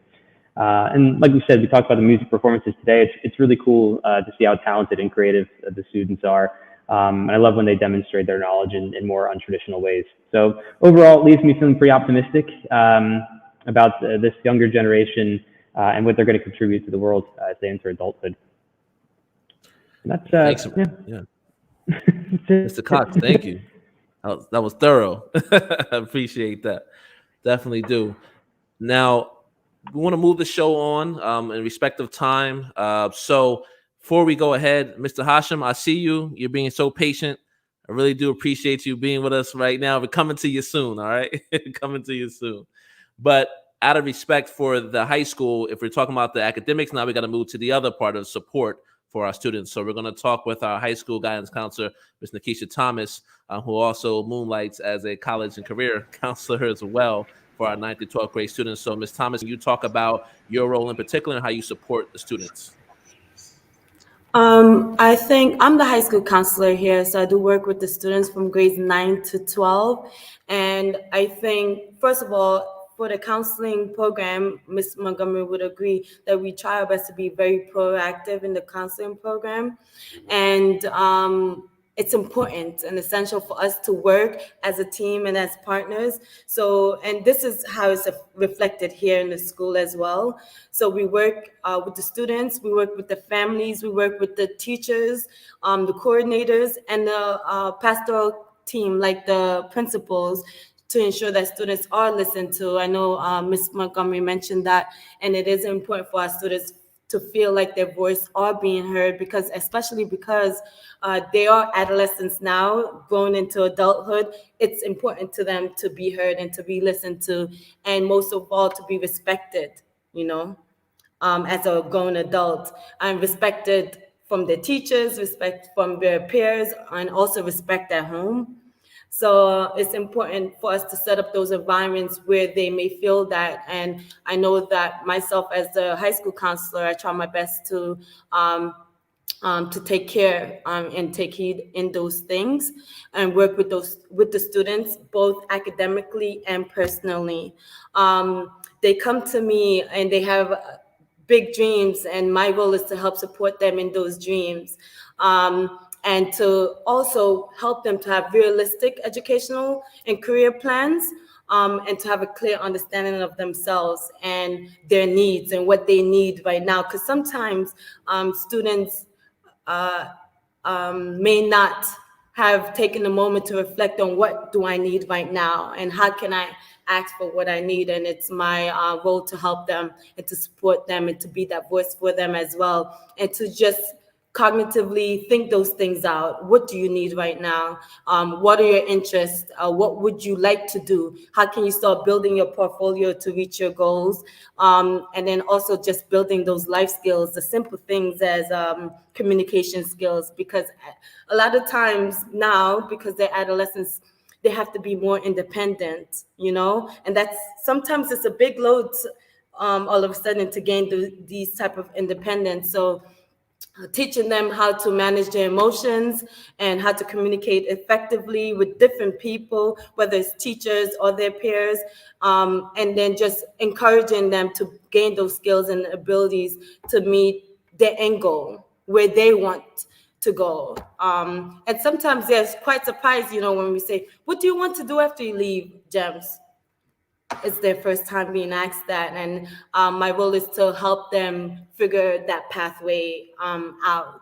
And like we said, we talked about the music performances today. It's really cool to see how talented and creative the students are. And I love when they demonstrate their knowledge in more untraditional ways. So overall, it leaves me feeling pretty optimistic about this younger generation and what they're going to contribute to the world as they enter adulthood. And that's Thanks. yeah. Mr. Cox, thank you. That was thorough. I appreciate that. Definitely do. Now, we want to move the show on in respect of time. So before we go ahead, Mr. Hashem, I see you. You're being so patient. I really do appreciate you being with us right now. We're coming to you soon, all right? Coming to you soon. But out of respect for the high school, if we're talking about the academics, now we got to move to the other part of support for our students. So we're going to talk with our high school guidance counselor, Ms. Nickeisha Thomas, who also moonlights as a college and career counselor as well for our 9th to 12th grade students. So Ms. Thomas, you talk about your role in particular and how you support the students. I think I'm the high school counselor here, so I do work with the students from grades 9 to 12. And I think, first of all, for the counseling program, Ms. Montgomery would agree that we try our best to be very proactive in the counseling program. And it's important and essential for us to work as a team and as partners. So, and this is how it's reflected here in the school as well. So we work with the students, we work with the families, we work with the teachers, the coordinators, and the pastoral team, like the principals, to ensure that students are listened to. I know Ms. Montgomery mentioned that, and it is important for our students to feel like their voice are being heard, because especially because they are adolescents now, growing into adulthood. It's important to them to be heard and to be listened to, and most of all, to be respected, as a grown adult, and respected from their teachers, respect from their peers, and also respect at home. So it's important for us to set up those environments where they may feel that. And I know that myself as the high school counselor, I try my best to take care and take heed in those things and work with the students, both academically and personally. They come to me and they have big dreams, and my role is to help support them in those dreams. And to also help them to have realistic educational and career plans, and to have a clear understanding of themselves and their needs and what they need right now. Because sometimes students may not have taken a moment to reflect on what do I need right now and how can I ask for what I need. And it's my role to help them and to support them and to be that voice for them as well, and to just cognitively think those things out. What do you need right now? What are your interests? What would you like to do? How can you start building your portfolio to reach your goals? And then also just building those life skills, the simple things as communication skills, because a lot of times now, because they're adolescents, they have to be more independent, you know, and that's sometimes it's a big load all of a sudden to gain these type of independence. So teaching them how to manage their emotions and how to communicate effectively with different people, whether it's teachers or their peers, and then just encouraging them to gain those skills and abilities to meet their end goal, where they want to go. And sometimes they're quite surprised, you know, when we say, what do you want to do after you leave GEMS? It's their first time being asked that, and my role is to help them figure that pathway out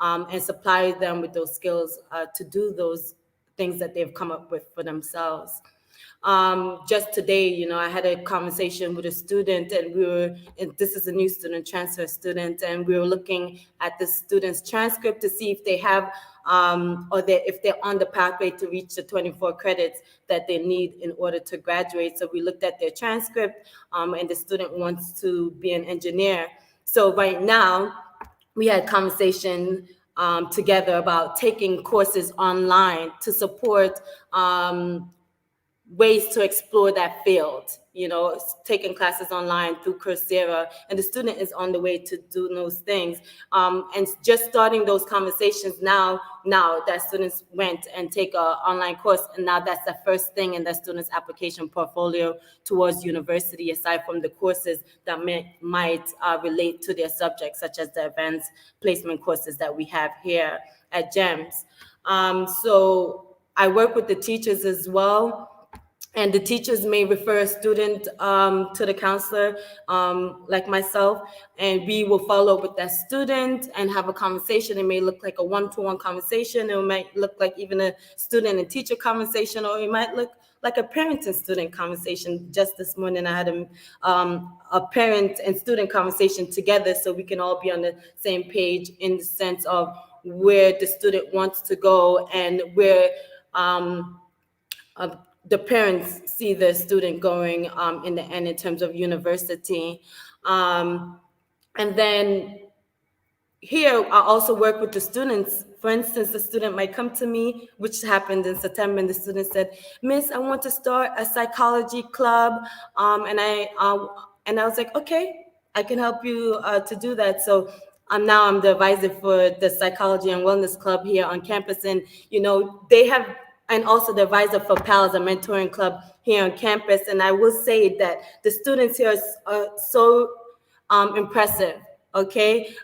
and supply them with those skills to do those things that they've come up with for themselves. Just today, you know, I had a conversation with a student, and this is a new student, transfer student, and we were looking at the student's transcript to see if they have if they're on the pathway to reach the 24 credits that they need in order to graduate. So we looked at their transcript, and the student wants to be an engineer. So right now, we had conversation together about taking courses online to support ways to explore that field, you know, taking classes online through Coursera, and the student is on the way to do those things. And just starting those conversations now that students went and take an online course, and now that's the first thing in the student's application portfolio towards university, aside from the courses that might relate to their subjects, such as the advanced placement courses that we have here at GEMS. So I work with the teachers as well. And the teachers may refer a student to the counselor, like myself, and we will follow up with that student and have a conversation. It may look like a one-to-one conversation. It might look like even a student and teacher conversation, or it might look like a parent and student conversation. Just this morning, I had a parent and student conversation together, so we can all be on the same page in the sense of where the student wants to go and where the parents see the student going in the end in terms of university. And then here, I also work with the students. For instance, the student might come to me, which happened in September, and the student said, Miss, I want to start a psychology club. And I was like, okay, I can help you to do that. So now I'm the advisor for the Psychology and Wellness Club here on campus. And, you know, they have, and also the advisor for PALS, a mentoring club here on campus. And I will say that the students here are so impressive, okay?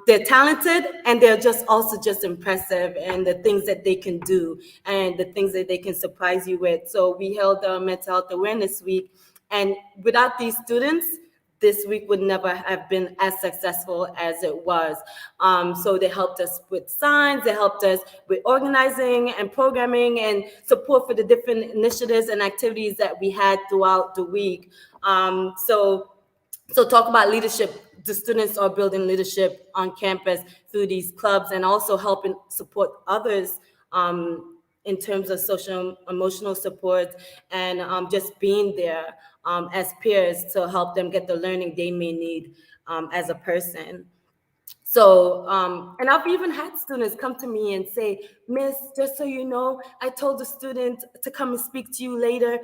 They're talented, and they're just also just impressive, and the things that they can do and the things that they can surprise you with. So we held a Mental Health Awareness Week, and without these students, this week would never have been as successful as it was. So they helped us with signs, they helped us with organizing and programming and support for the different initiatives and activities that we had throughout the week. So talk about leadership. The students are building leadership on campus through these clubs, and also helping support others in terms of social emotional support, and just being there as peers to help them get the learning they may need as a person. So, and I've even had students come to me and say, Miss, just so you know, I told the student to come and speak to you later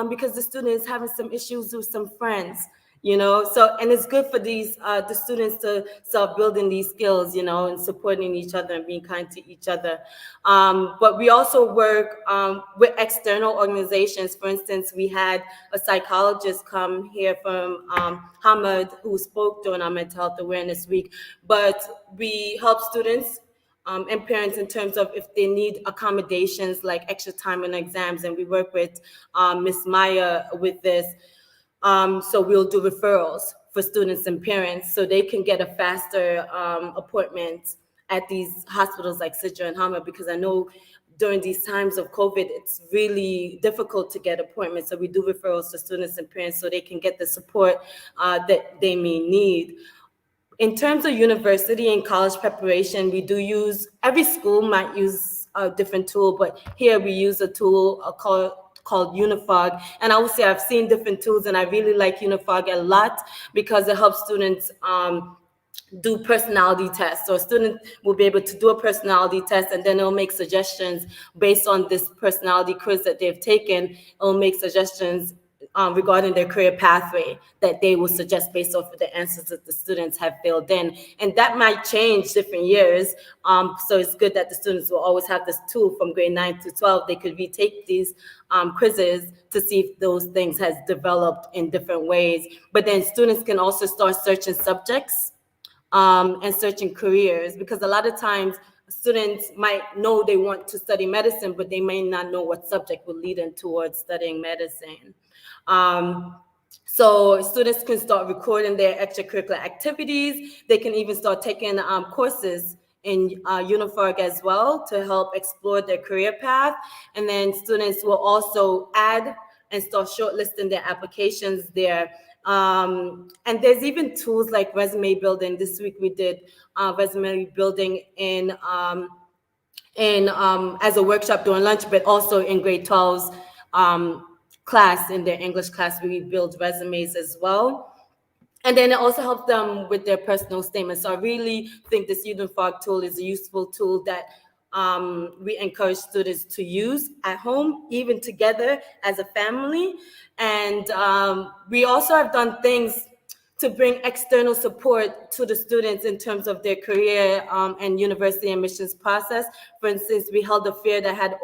because the student is having some issues with some friends. You know, so, and it's good for these, the students to start building these skills, you know, and supporting each other and being kind to each other. But we also work with external organizations. For instance, we had a psychologist come here from Hamad, who spoke during our Mental Health Awareness Week. But we help students and parents in terms of if they need accommodations like extra time in exams. And we work with Miss Maya with this. So we'll do referrals for students and parents so they can get a faster appointment at these hospitals like Sidra and Hama, because I know during these times of COVID, it's really difficult to get appointments. So we do referrals to students and parents so they can get the support that they may need. In terms of university and college preparation, we do use, every school might use a different tool, but here we use a tool called Unifog. And I would say I've seen different tools, and I really like Unifog a lot because it helps students do personality tests. So a student will be able to do a personality test, and then it'll make suggestions based on this personality quiz that they've taken. It'll make suggestions regarding their career pathway that they will suggest based off of the answers that the students have filled in. And that might change different years. So it's good that the students will always have this tool from grade 9 to 12. They could retake these quizzes to see if those things has developed in different ways. But then students can also start searching subjects and searching careers, because a lot of times students might know they want to study medicine, but they may not know what subject will lead them towards studying medicine. So students can start recording their extracurricular activities. They can even start taking courses in Unifog as well to help explore their career path. And then students will also add and start shortlisting their applications there. And there's even tools like resume building. This week we did resume building in as a workshop during lunch, but also in grade 12's class, in their English class, we build resumes as well. And then it also helps them with their personal statements. So I really think this Unifog tool is a useful tool that we encourage students to use at home, even together as a family. And we also have done things to bring external support to the students in terms of their career and university admissions process. For instance, we held a fair that had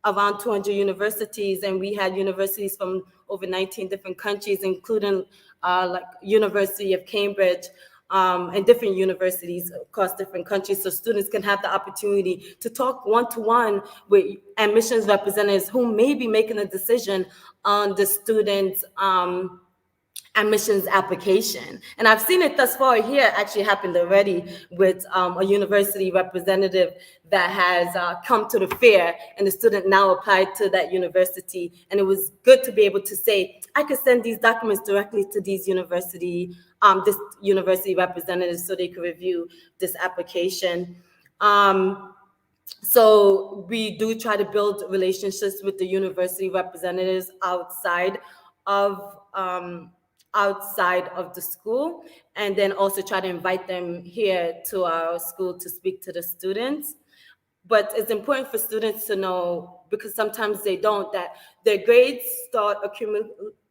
around 200 universities, and we had universities from over 19 different countries, including like University of Cambridge and different universities across different countries. So students can have the opportunity to talk one-to-one with admissions representatives who may be making a decision on the student's admissions application. And I've seen it thus far here actually happened already with a university representative that has come to the fair, and the student now applied to that university. And it was good to be able to say, I could send these documents directly to these university representatives so they could review this application. So we do try to build relationships with the university representatives outside of the school, and then also try to invite them here to our school to speak to the students. But it's important for students to know, because sometimes they don't, that their grades start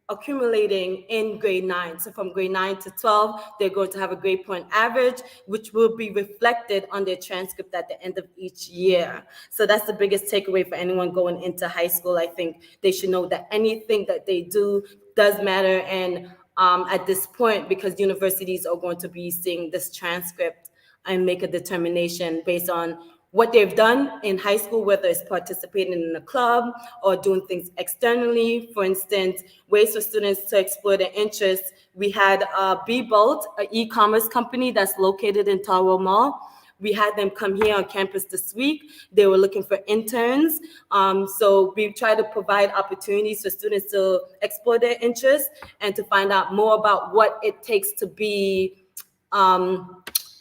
accumulating in grade 9. So from grade 9 to 12, they're going to have a grade point average, which will be reflected on their transcript at the end of each year. So that's the biggest takeaway for anyone going into high school. I think they should know that anything that they do does matter. And at this point, because universities are going to be seeing this transcript and make a determination based on what they've done in high school, whether it's participating in a club or doing things externally. For instance, ways for students to explore their interests. We had Be-Bolt, an e-commerce company that's located in Tower Mall. We had them come here on campus this week. They were looking for interns. So we try to provide opportunities for students to explore their interests and to find out more about what it takes to be an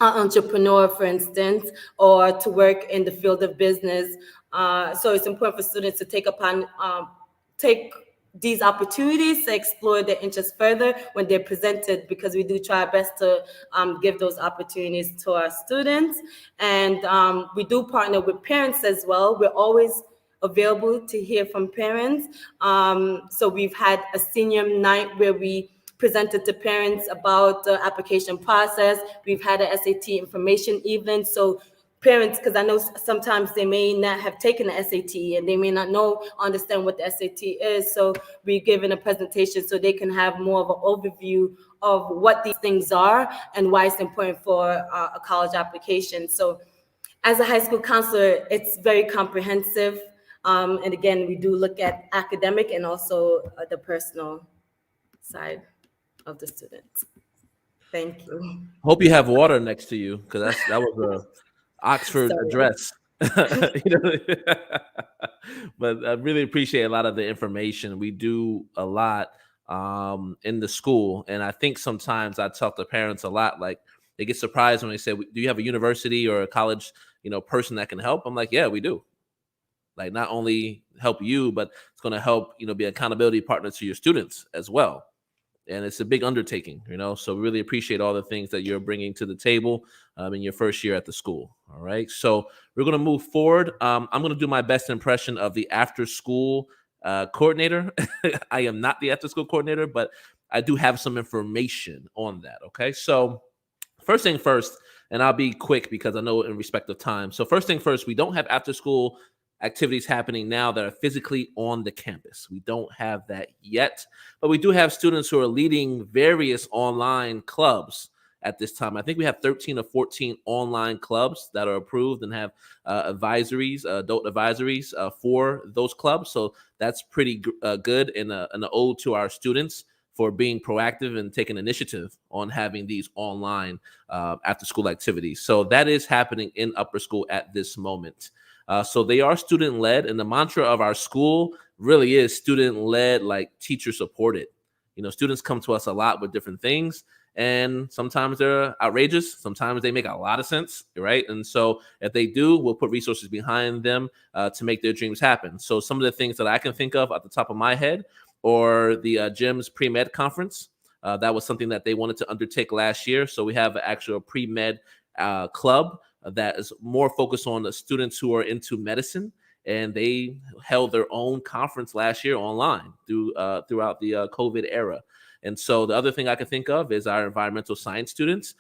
entrepreneur, for instance, or to work in the field of business. So it's important for students to take these opportunities to explore their interests further when they're presented, because we do try our best to give those opportunities to our students. And we do partner with parents as well. We're always available to hear from parents. So we've had a senior night where we presented to parents about the application process. We've had an SAT information evening. So parents, because I know sometimes they may not have taken the SAT and they may not understand what the SAT is. So we're giving a presentation so they can have more of an overview of what these things are and why it's important for a college application. So as a high school counselor, it's very comprehensive. And again, we do look at academic and also the personal side of the students. Thank you. Hope you have water next to you, because that was Oxford Sorry. address. You know? But I really appreciate a lot of the information. We do a lot in the school, and I think sometimes I talk to parents a lot, like they get surprised when they say, do you have a university or a college, person that can help? I'm like, yeah, we do. Like, not only help you, but it's going to help, be an accountability partner to your students as well. And it's a big undertaking, so really appreciate all the things that you're bringing to the table in your first year at the school. All right. So we're going to move forward. I'm going to do my best impression of the after school coordinator. I am not the after school coordinator, but I do have some information on that. Okay. So first thing first, and I'll be quick because I know in respect of time. So first thing first, we don't have after school activities happening now that are physically on the campus. We don't have that yet, but we do have students who are leading various online clubs at this time. I think we have 13 or 14 online clubs that are approved and have advisories, adult advisories for those clubs. So that's pretty good and an ode to our students for being proactive and taking initiative on having these online after school activities. So that is happening in upper school at this moment. So they are student-led, and the mantra of our school really is student-led, like teacher-supported. Students come to us a lot with different things, and sometimes they're outrageous. Sometimes they make a lot of sense, right? And so if they do, we'll put resources behind them to make their dreams happen. So some of the things that I can think of at the top of my head, or the GEMS pre-med conference. That was something that they wanted to undertake last year. So we have an actual pre-med club that is more focused on the students who are into medicine, and they held their own conference last year online throughout the COVID era. And so the other thing I can think of is our environmental science students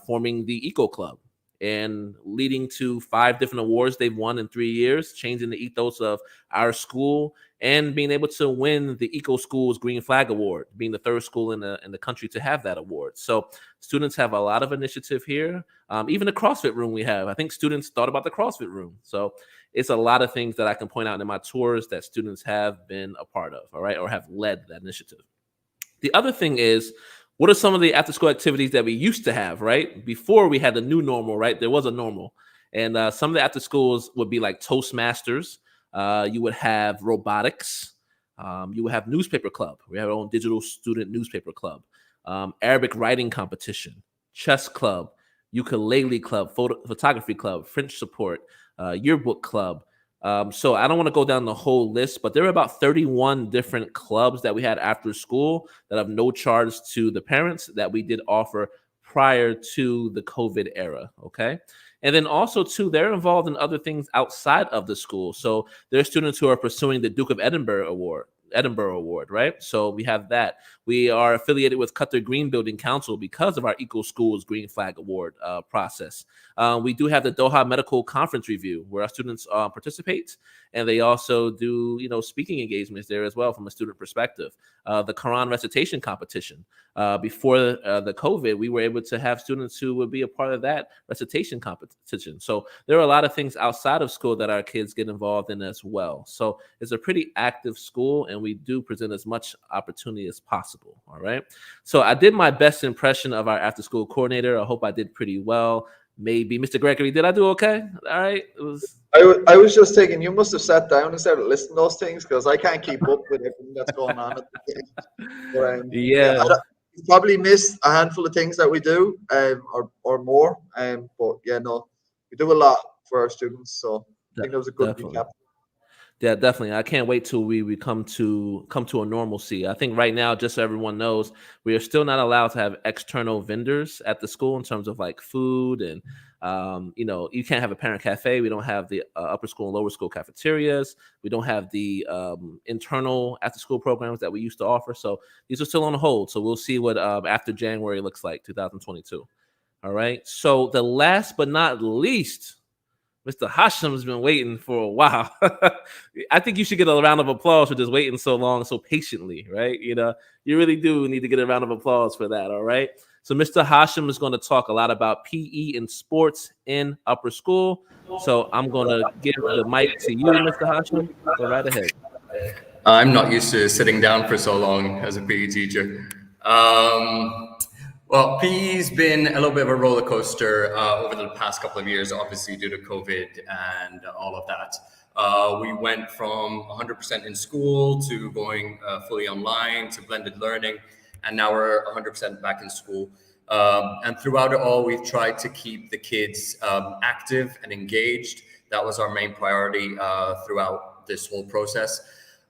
forming the Eco Club and leading to 5 different awards they've won in 3 years, changing the ethos of our school and being able to win the Eco Schools Green Flag Award, being the 3rd school in the country to have that award. So students have a lot of initiative here. Even the CrossFit room we have, I think students thought about the CrossFit room. So it's a lot of things that I can point out in my tours that students have been a part of, all right, or have led that initiative. The other thing is, what are some of the after school activities that we used to have, right? Before we had the new normal, right? There was a normal. And some of the after schools would be like Toastmasters. You would have robotics. You would have newspaper club. We have our own digital student newspaper club. Arabic writing competition, chess club, ukulele club, photography club, French support, yearbook club. So I don't want to go down the whole list, but there are about 31 different clubs that we had after school that have no charge to the parents that we did offer prior to the COVID era. Okay. And then also too, they're involved in other things outside of the school. So there are students who are pursuing the Duke of Edinburgh Award, right? So we have that. We are affiliated with Qatar Green Building Council because of our Eco Schools Green Flag Award process. We do have the Doha Medical Conference Review where our students participate, and they also do, speaking engagements there as well from a student perspective. The Quran recitation competition. Before the COVID, we were able to have students who would be a part of that recitation competition. So there are a lot of things outside of school that our kids get involved in as well. So it's a pretty active school, and we do present as much opportunity as possible. All right. So I did my best impression of our after school coordinator. I hope I did pretty well. Maybe Mr. Gregory, did I do okay? All right. I was just thinking, you must have sat down and started listing those things because I can't keep up with everything that's going on at the game. But, yeah. You probably missed a handful of things that we do, or more. But yeah, no, we do a lot for our students. So I think that was a good recap. Yeah, definitely. I can't wait till we come to a normalcy. I think right now, just so everyone knows, we are still not allowed to have external vendors at the school in terms of like food and, you can't have a parent cafe. We don't have the upper school and lower school cafeterias. We don't have the internal after school programs that we used to offer. So these are still on hold. So we'll see what after January looks like, 2022. All right. So the last but not least, Mr. Hashem's been waiting for a while. I think you should get a round of applause for just waiting so long, so patiently, right? You really do need to get a round of applause for that, all right? So Mr. Hashem is going to talk a lot about PE and sports in upper school. So I'm going to give the mic to you, Mr. Hashem. Go right ahead. I'm not used to sitting down for so long as a PE teacher. Well, PE's been a little bit of a roller coaster over the past couple of years, obviously due to COVID and all of that. We went from 100% in school to going fully online to blended learning, and now we're 100% back in school. And throughout it all, we've tried to keep the kids active and engaged. That was our main priority throughout this whole process.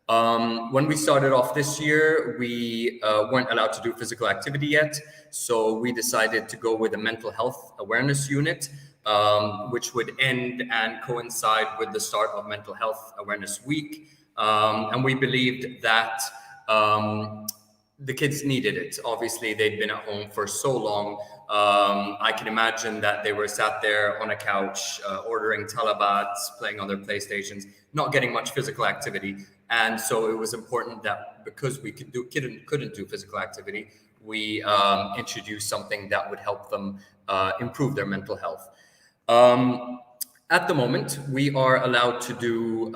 When we started off this year, we weren't allowed to do physical activity yet. So we decided to go with a mental health awareness unit, which would end and coincide with the start of Mental Health Awareness Week. And we believed that the kids needed it. Obviously, they'd been at home for so long. I can imagine that they were sat there on a couch, ordering talabats, playing on their PlayStations, not getting much physical activity. And so it was important that because we couldn't do physical activity, we introduced something that would help them improve their mental health. At the moment, we are allowed to do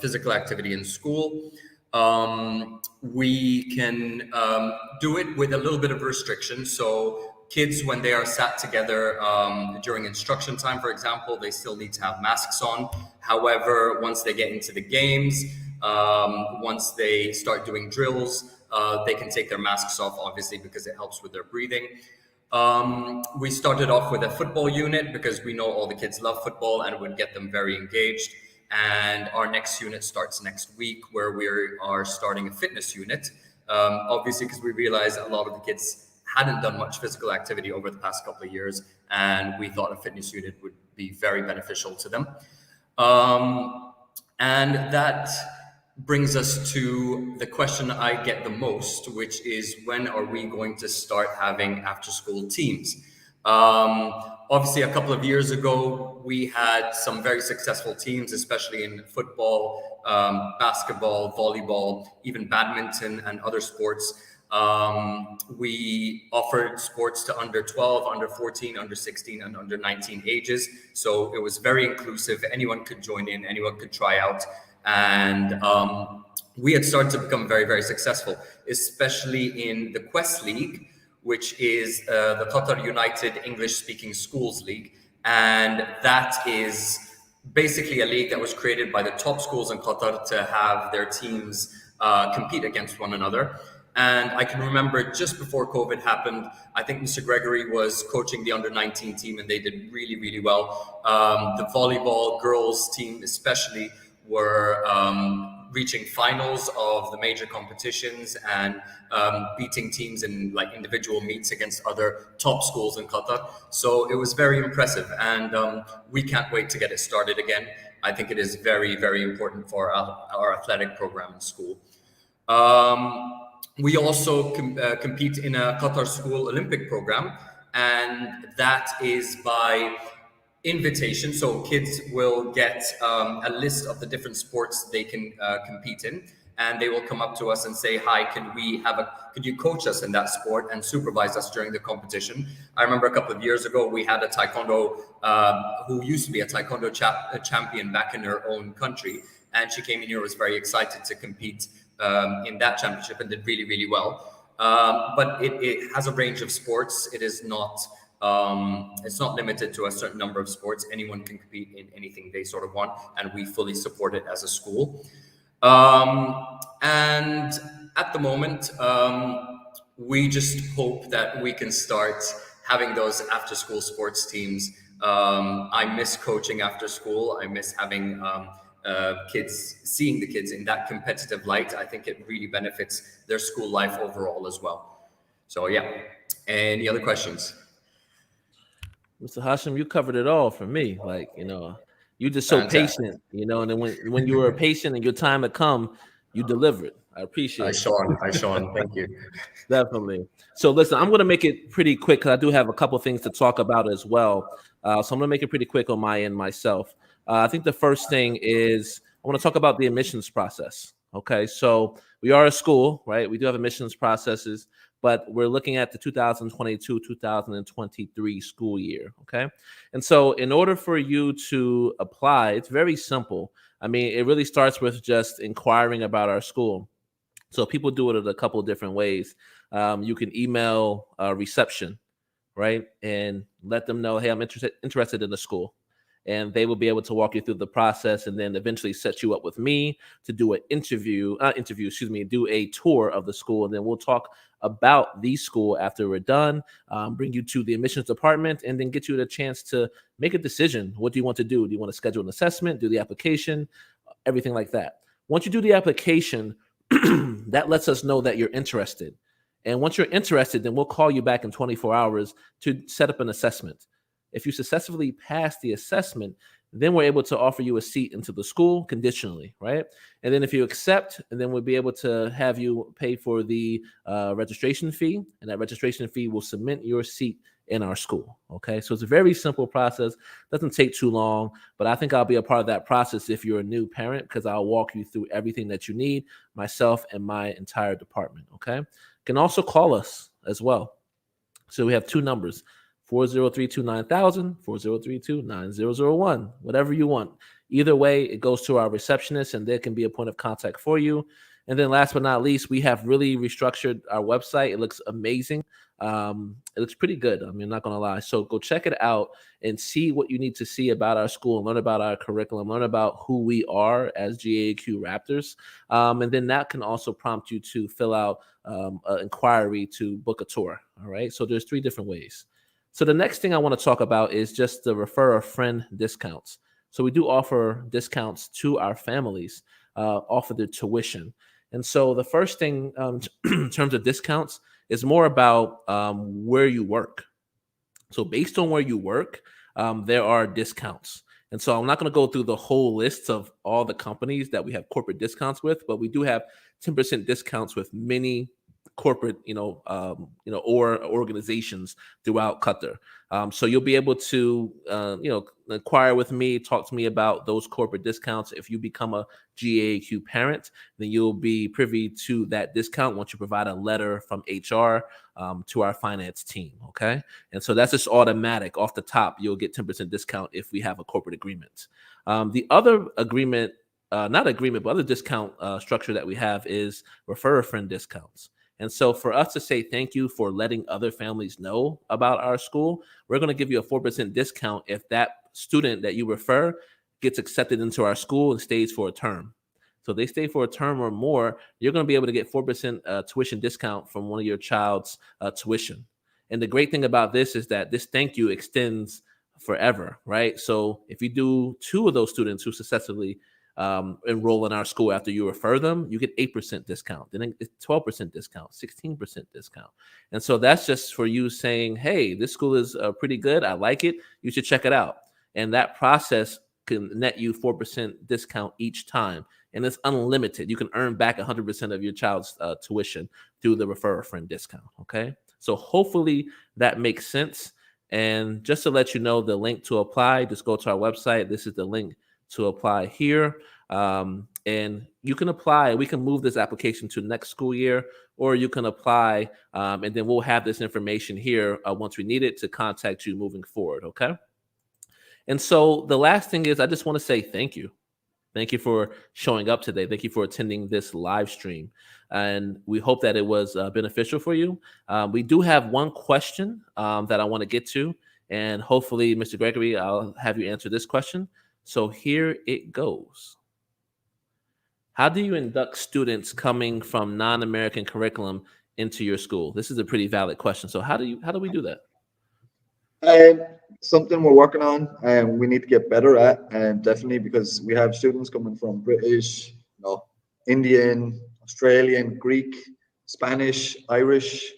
physical activity in school. We can do it with a little bit of restriction. So kids, when they are sat together during instruction time, for example, they still need to have masks on. However, once they get into the games, once they start doing drills, they can take their masks off, obviously, because it helps with their breathing. We started off with a football unit because we know all the kids love football and it would get them very engaged. And our next unit starts next week, where we are starting a fitness unit. Obviously, because we realized a lot of the kids hadn't done much physical activity over the past couple of years, and we thought a fitness unit would be very beneficial to them. And that brings us to the question I get the most, which is, when are we going to start having after-school teams? Obviously, a couple of years ago, we had some very successful teams, especially in football, basketball, volleyball, even badminton and other sports. We offered sports to under 12, under 14, under 16, and under 19 ages. So it was very inclusive. Anyone could join in, anyone could try out. And we had started to become very, very successful, especially in the Quest League, which is the Qatar United English-Speaking Schools League. And that is basically a league that was created by the top schools in Qatar to have their teams compete against one another. And I can remember just before COVID happened, I think Mr. Gregory was coaching the under-19 team, and they did really, really well. The volleyball girls team especially were reaching finals of the major competitions and beating teams in like individual meets against other top schools in Qatar. So it was very impressive, and we can't wait to get it started again. I think it is very, very important for our athletic program in school. We also compete in a Qatar School Olympic program, and that is by invitation. So kids will get a list of the different sports they can compete in, and they will come up to us and say, hi, could you coach us in that sport and supervise us during the competition? I remember a couple of years ago, we had a taekwondo who used to be a taekwondo champion back in her own country, and she came in here, was very excited to compete in that championship, and did really, really well. But it has a range of sports. It is not it's not limited to a certain number of sports. Anyone can compete in anything they sort of want, and we fully support it as a school. And at the moment, we just hope that we can start having those after-school sports teams. I miss coaching after school. I miss having seeing the kids in that competitive light. I think it really benefits their school life overall as well. So yeah, any other questions? Mr. Hashem, you covered it all for me. Like, you're just so patient, and then when you were patient and your time had come, you delivered. I appreciate it. Sean, thank you. Definitely. So listen, I'm going to make it pretty quick because I do have a couple of things to talk about as well. So I'm going to make it pretty quick on my end myself. I think the first thing is I want to talk about the admissions process. Okay, so we are a school, right? We do have admissions processes, but we're looking at the 2022-2023 school year, okay? And so in order for you to apply, it's very simple. I mean, it really starts with just inquiring about our school. So people do it in a couple of different ways. you can email reception, right, and let them know, hey, I'm interested in the school. And they will be able to walk you through the process and then eventually set you up with me to do an do a tour of the school. And then we'll talk about the school after we're done, bring you to the admissions department, and then get you the chance to make a decision. What do you want to do? Do you want to schedule an assessment, do the application, everything like that? Once you do the application, that lets us know that you're interested. And once you're interested, then we'll call you back in 24 hours to set up an assessment. If you successfully pass the assessment, then we're able to offer you a seat into the school conditionally, right? And then if you accept, and then we'll be able to have you pay for the registration fee, and that registration fee will cement your seat in our school, okay? So it's a very simple process, doesn't take too long, but I think I'll be a part of that process if you're a new parent, because I'll walk you through everything that you need, myself and my entire department, okay? You can also call us as well. So we have two numbers, 403-29000, 403-29001, whatever you want. Either way, it goes to our receptionist, and there can be a point of contact for you. And then last but not least, we have really restructured our website. It looks amazing. It looks pretty good. I mean, I'm not going to lie. So go check it out and see what you need to see about our school, and learn about our curriculum, learn about who we are as GAAQ Raptors. And then that can also prompt you to fill out an inquiry to book a tour. All right. So there's 3 different ways. So the next thing I want to talk about is just the refer a friend discounts. So we do offer discounts to our families off of their tuition. And so the first thing in terms of discounts is more about where you work. So based on where you work, there are discounts. And so I'm not going to go through the whole list of all the companies that we have corporate discounts with, but we do have 10% discounts with many corporate, or organizations throughout Qatar. So you'll be able to, inquire with me, talk to me about those corporate discounts. If you become a GAAQ parent, then you'll be privy to that discount once you provide a letter from HR to our finance team. Okay. And so that's just automatic off the top. You'll get 10% discount if we have a corporate agreement. The other agreement, other discount structure that we have is refer a friend discounts. And so for us to say thank you for letting other families know about our school, we're going to give you a 4% discount if that student that you refer gets accepted into our school and stays for a term. So if they stay for a term or more, you're going to be able to get 4% tuition discount from one of your child's tuition. And the great thing about this is that this thank you extends forever, right? So if you do 2 of those students who successfully enroll in our school after you refer them, you get 8% discount, then it's 12% discount, 16% discount. And so that's just for you saying, hey, this school is pretty good. I like it. You should check it out. And that process can net you 4% discount each time. And it's unlimited. You can earn back 100% of your child's tuition through the refer a friend discount. Okay. So hopefully that makes sense. And just to let you know, the link to apply, just go to our website. This is the link to apply here. And you can apply. We can move this application to next school year, or you can apply, and then we'll have this information here once we need it to contact you moving forward. Okay. And so the last thing is, I just want to say thank you. Thank you for showing up today. Thank you for attending this live stream. And we hope that it was beneficial for you. We do have one question that I want to get to. And hopefully, Mr. Gregory, I'll have you answer this question. So here it goes. How do you induct students coming from non-American curriculum into your school? This is a pretty valid question. So how do we do that? Something we're working on and we need to get better at, and definitely because we have students coming from British, Indian, Australian, Greek, Spanish, Irish,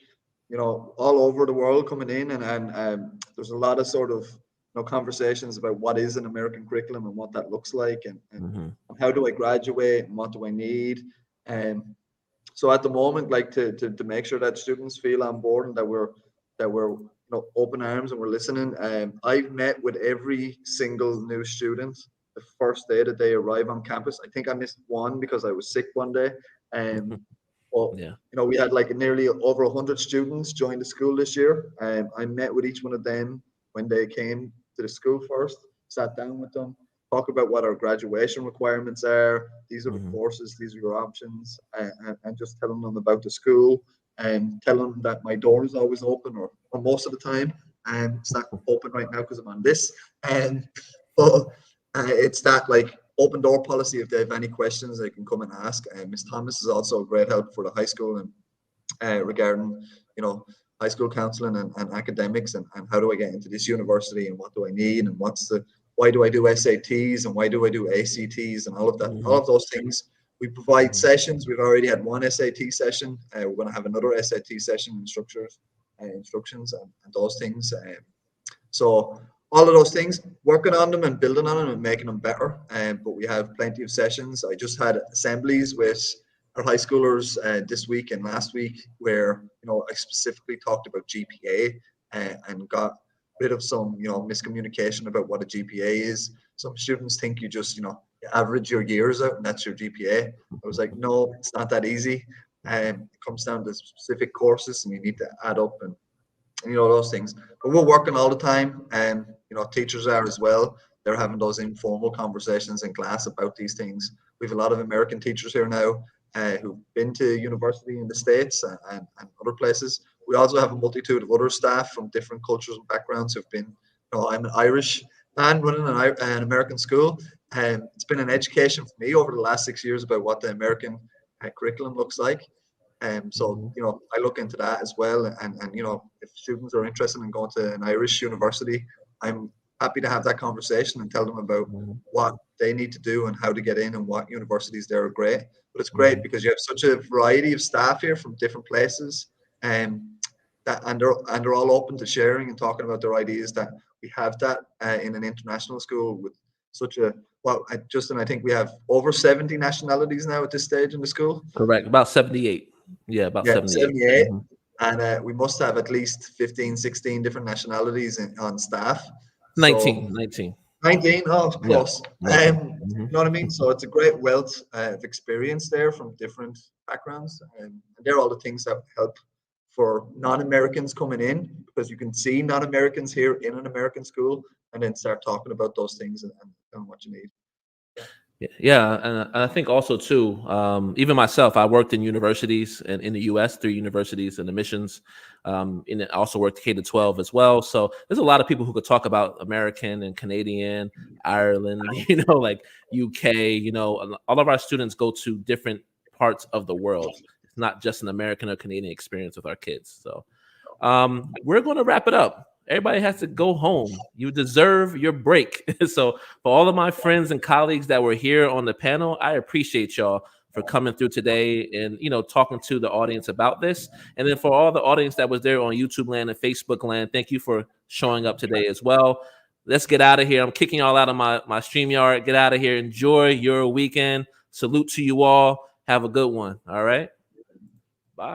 all over the world coming in, and there's a lot of sort of conversations about what is an American curriculum and what that looks like, and how do I graduate and what do I need. So at the moment, like to make sure that students feel on board and that we're open arms and we're listening. I've met with every single new student the first day that they arrive on campus. I think I missed one because I was sick one day. We had like nearly over 100 students join the school this year. I met with each one of them when they came to the school first, sat down with them, talk about what our graduation requirements are. These are the courses, these are your options, and just telling them about the school. tell them that my door is always open, or most of the time. It's not open right now because I'm on this. But it's that like open door policy. If they have any questions, they can come and ask. Ms. Thomas is also a great help for the high school and regarding, you know, high school counseling and academics and how do I get into this university and what do I need and why do I do SATs and why do I do ACTs and all of that, all of those things. We provide sessions. We've already had one SAT session. We're going to have another SAT session, instructions and those things. So all of those things, working on them and building on them and making them better. But we have plenty of sessions. I just had assemblies with our high schoolers this week and last week where, you know, I specifically talked about GPA and got rid of some, you know, miscommunication about what a GPA is. Some students think you just, you know, average your years out and that's your GPA. I was like, no, it's not that easy. It comes down to specific courses and you need to add up and you know, those things. But we're working all the time, and you know, teachers are as well. They're having those informal conversations in class about these things. We have a lot of American teachers here now who've been to university in the States and other places. We also have a multitude of other staff from different cultures and backgrounds who've been, you know, I'm an Irish man running an American school, and it's been an education for me over the last 6 years about what the American curriculum looks like. So, you know, I look into that as well. And, you know, if students are interested in going to an Irish university, I'm happy to have that conversation and tell them about what they need to do and how to get in and what universities there are great. But it's great because you have such a variety of staff here from different places, and they're all open to sharing and talking about their ideas. That we have that in an international school with such a Justin, I think we have over 70 nationalities now at this stage in the school. Correct, about 78. Yeah, about 78. And we must have at least 15, 16 different nationalities on staff. 19. 19, oh, close. Yeah. You know what I mean? So it's a great wealth of experience there from different backgrounds. And they're all the things that help for non-Americans coming in, because you can see non-Americans here in an American school and then start talking about those things and what you need. Yeah, and I think also too, even myself, I worked in universities and in the U.S., 3 universities and admissions, and I also worked K-12 as well. So there's a lot of people who could talk about American and Canadian, Ireland, you know, like UK. You know, all of our students go to different parts of the world. It's not just an American or Canadian experience with our kids. So we're going to wrap it up. Everybody has to go home. You deserve your break. So for all of my friends and colleagues that were here on the panel, I appreciate y'all for coming through today and, you know, talking to the audience about this. And then for all the audience that was there on YouTube land and Facebook land, thank you for showing up today as well. Let's get out of here. I'm kicking y'all out of my StreamYard. Get out of here. Enjoy your weekend. Salute to you all. Have a good one. All right.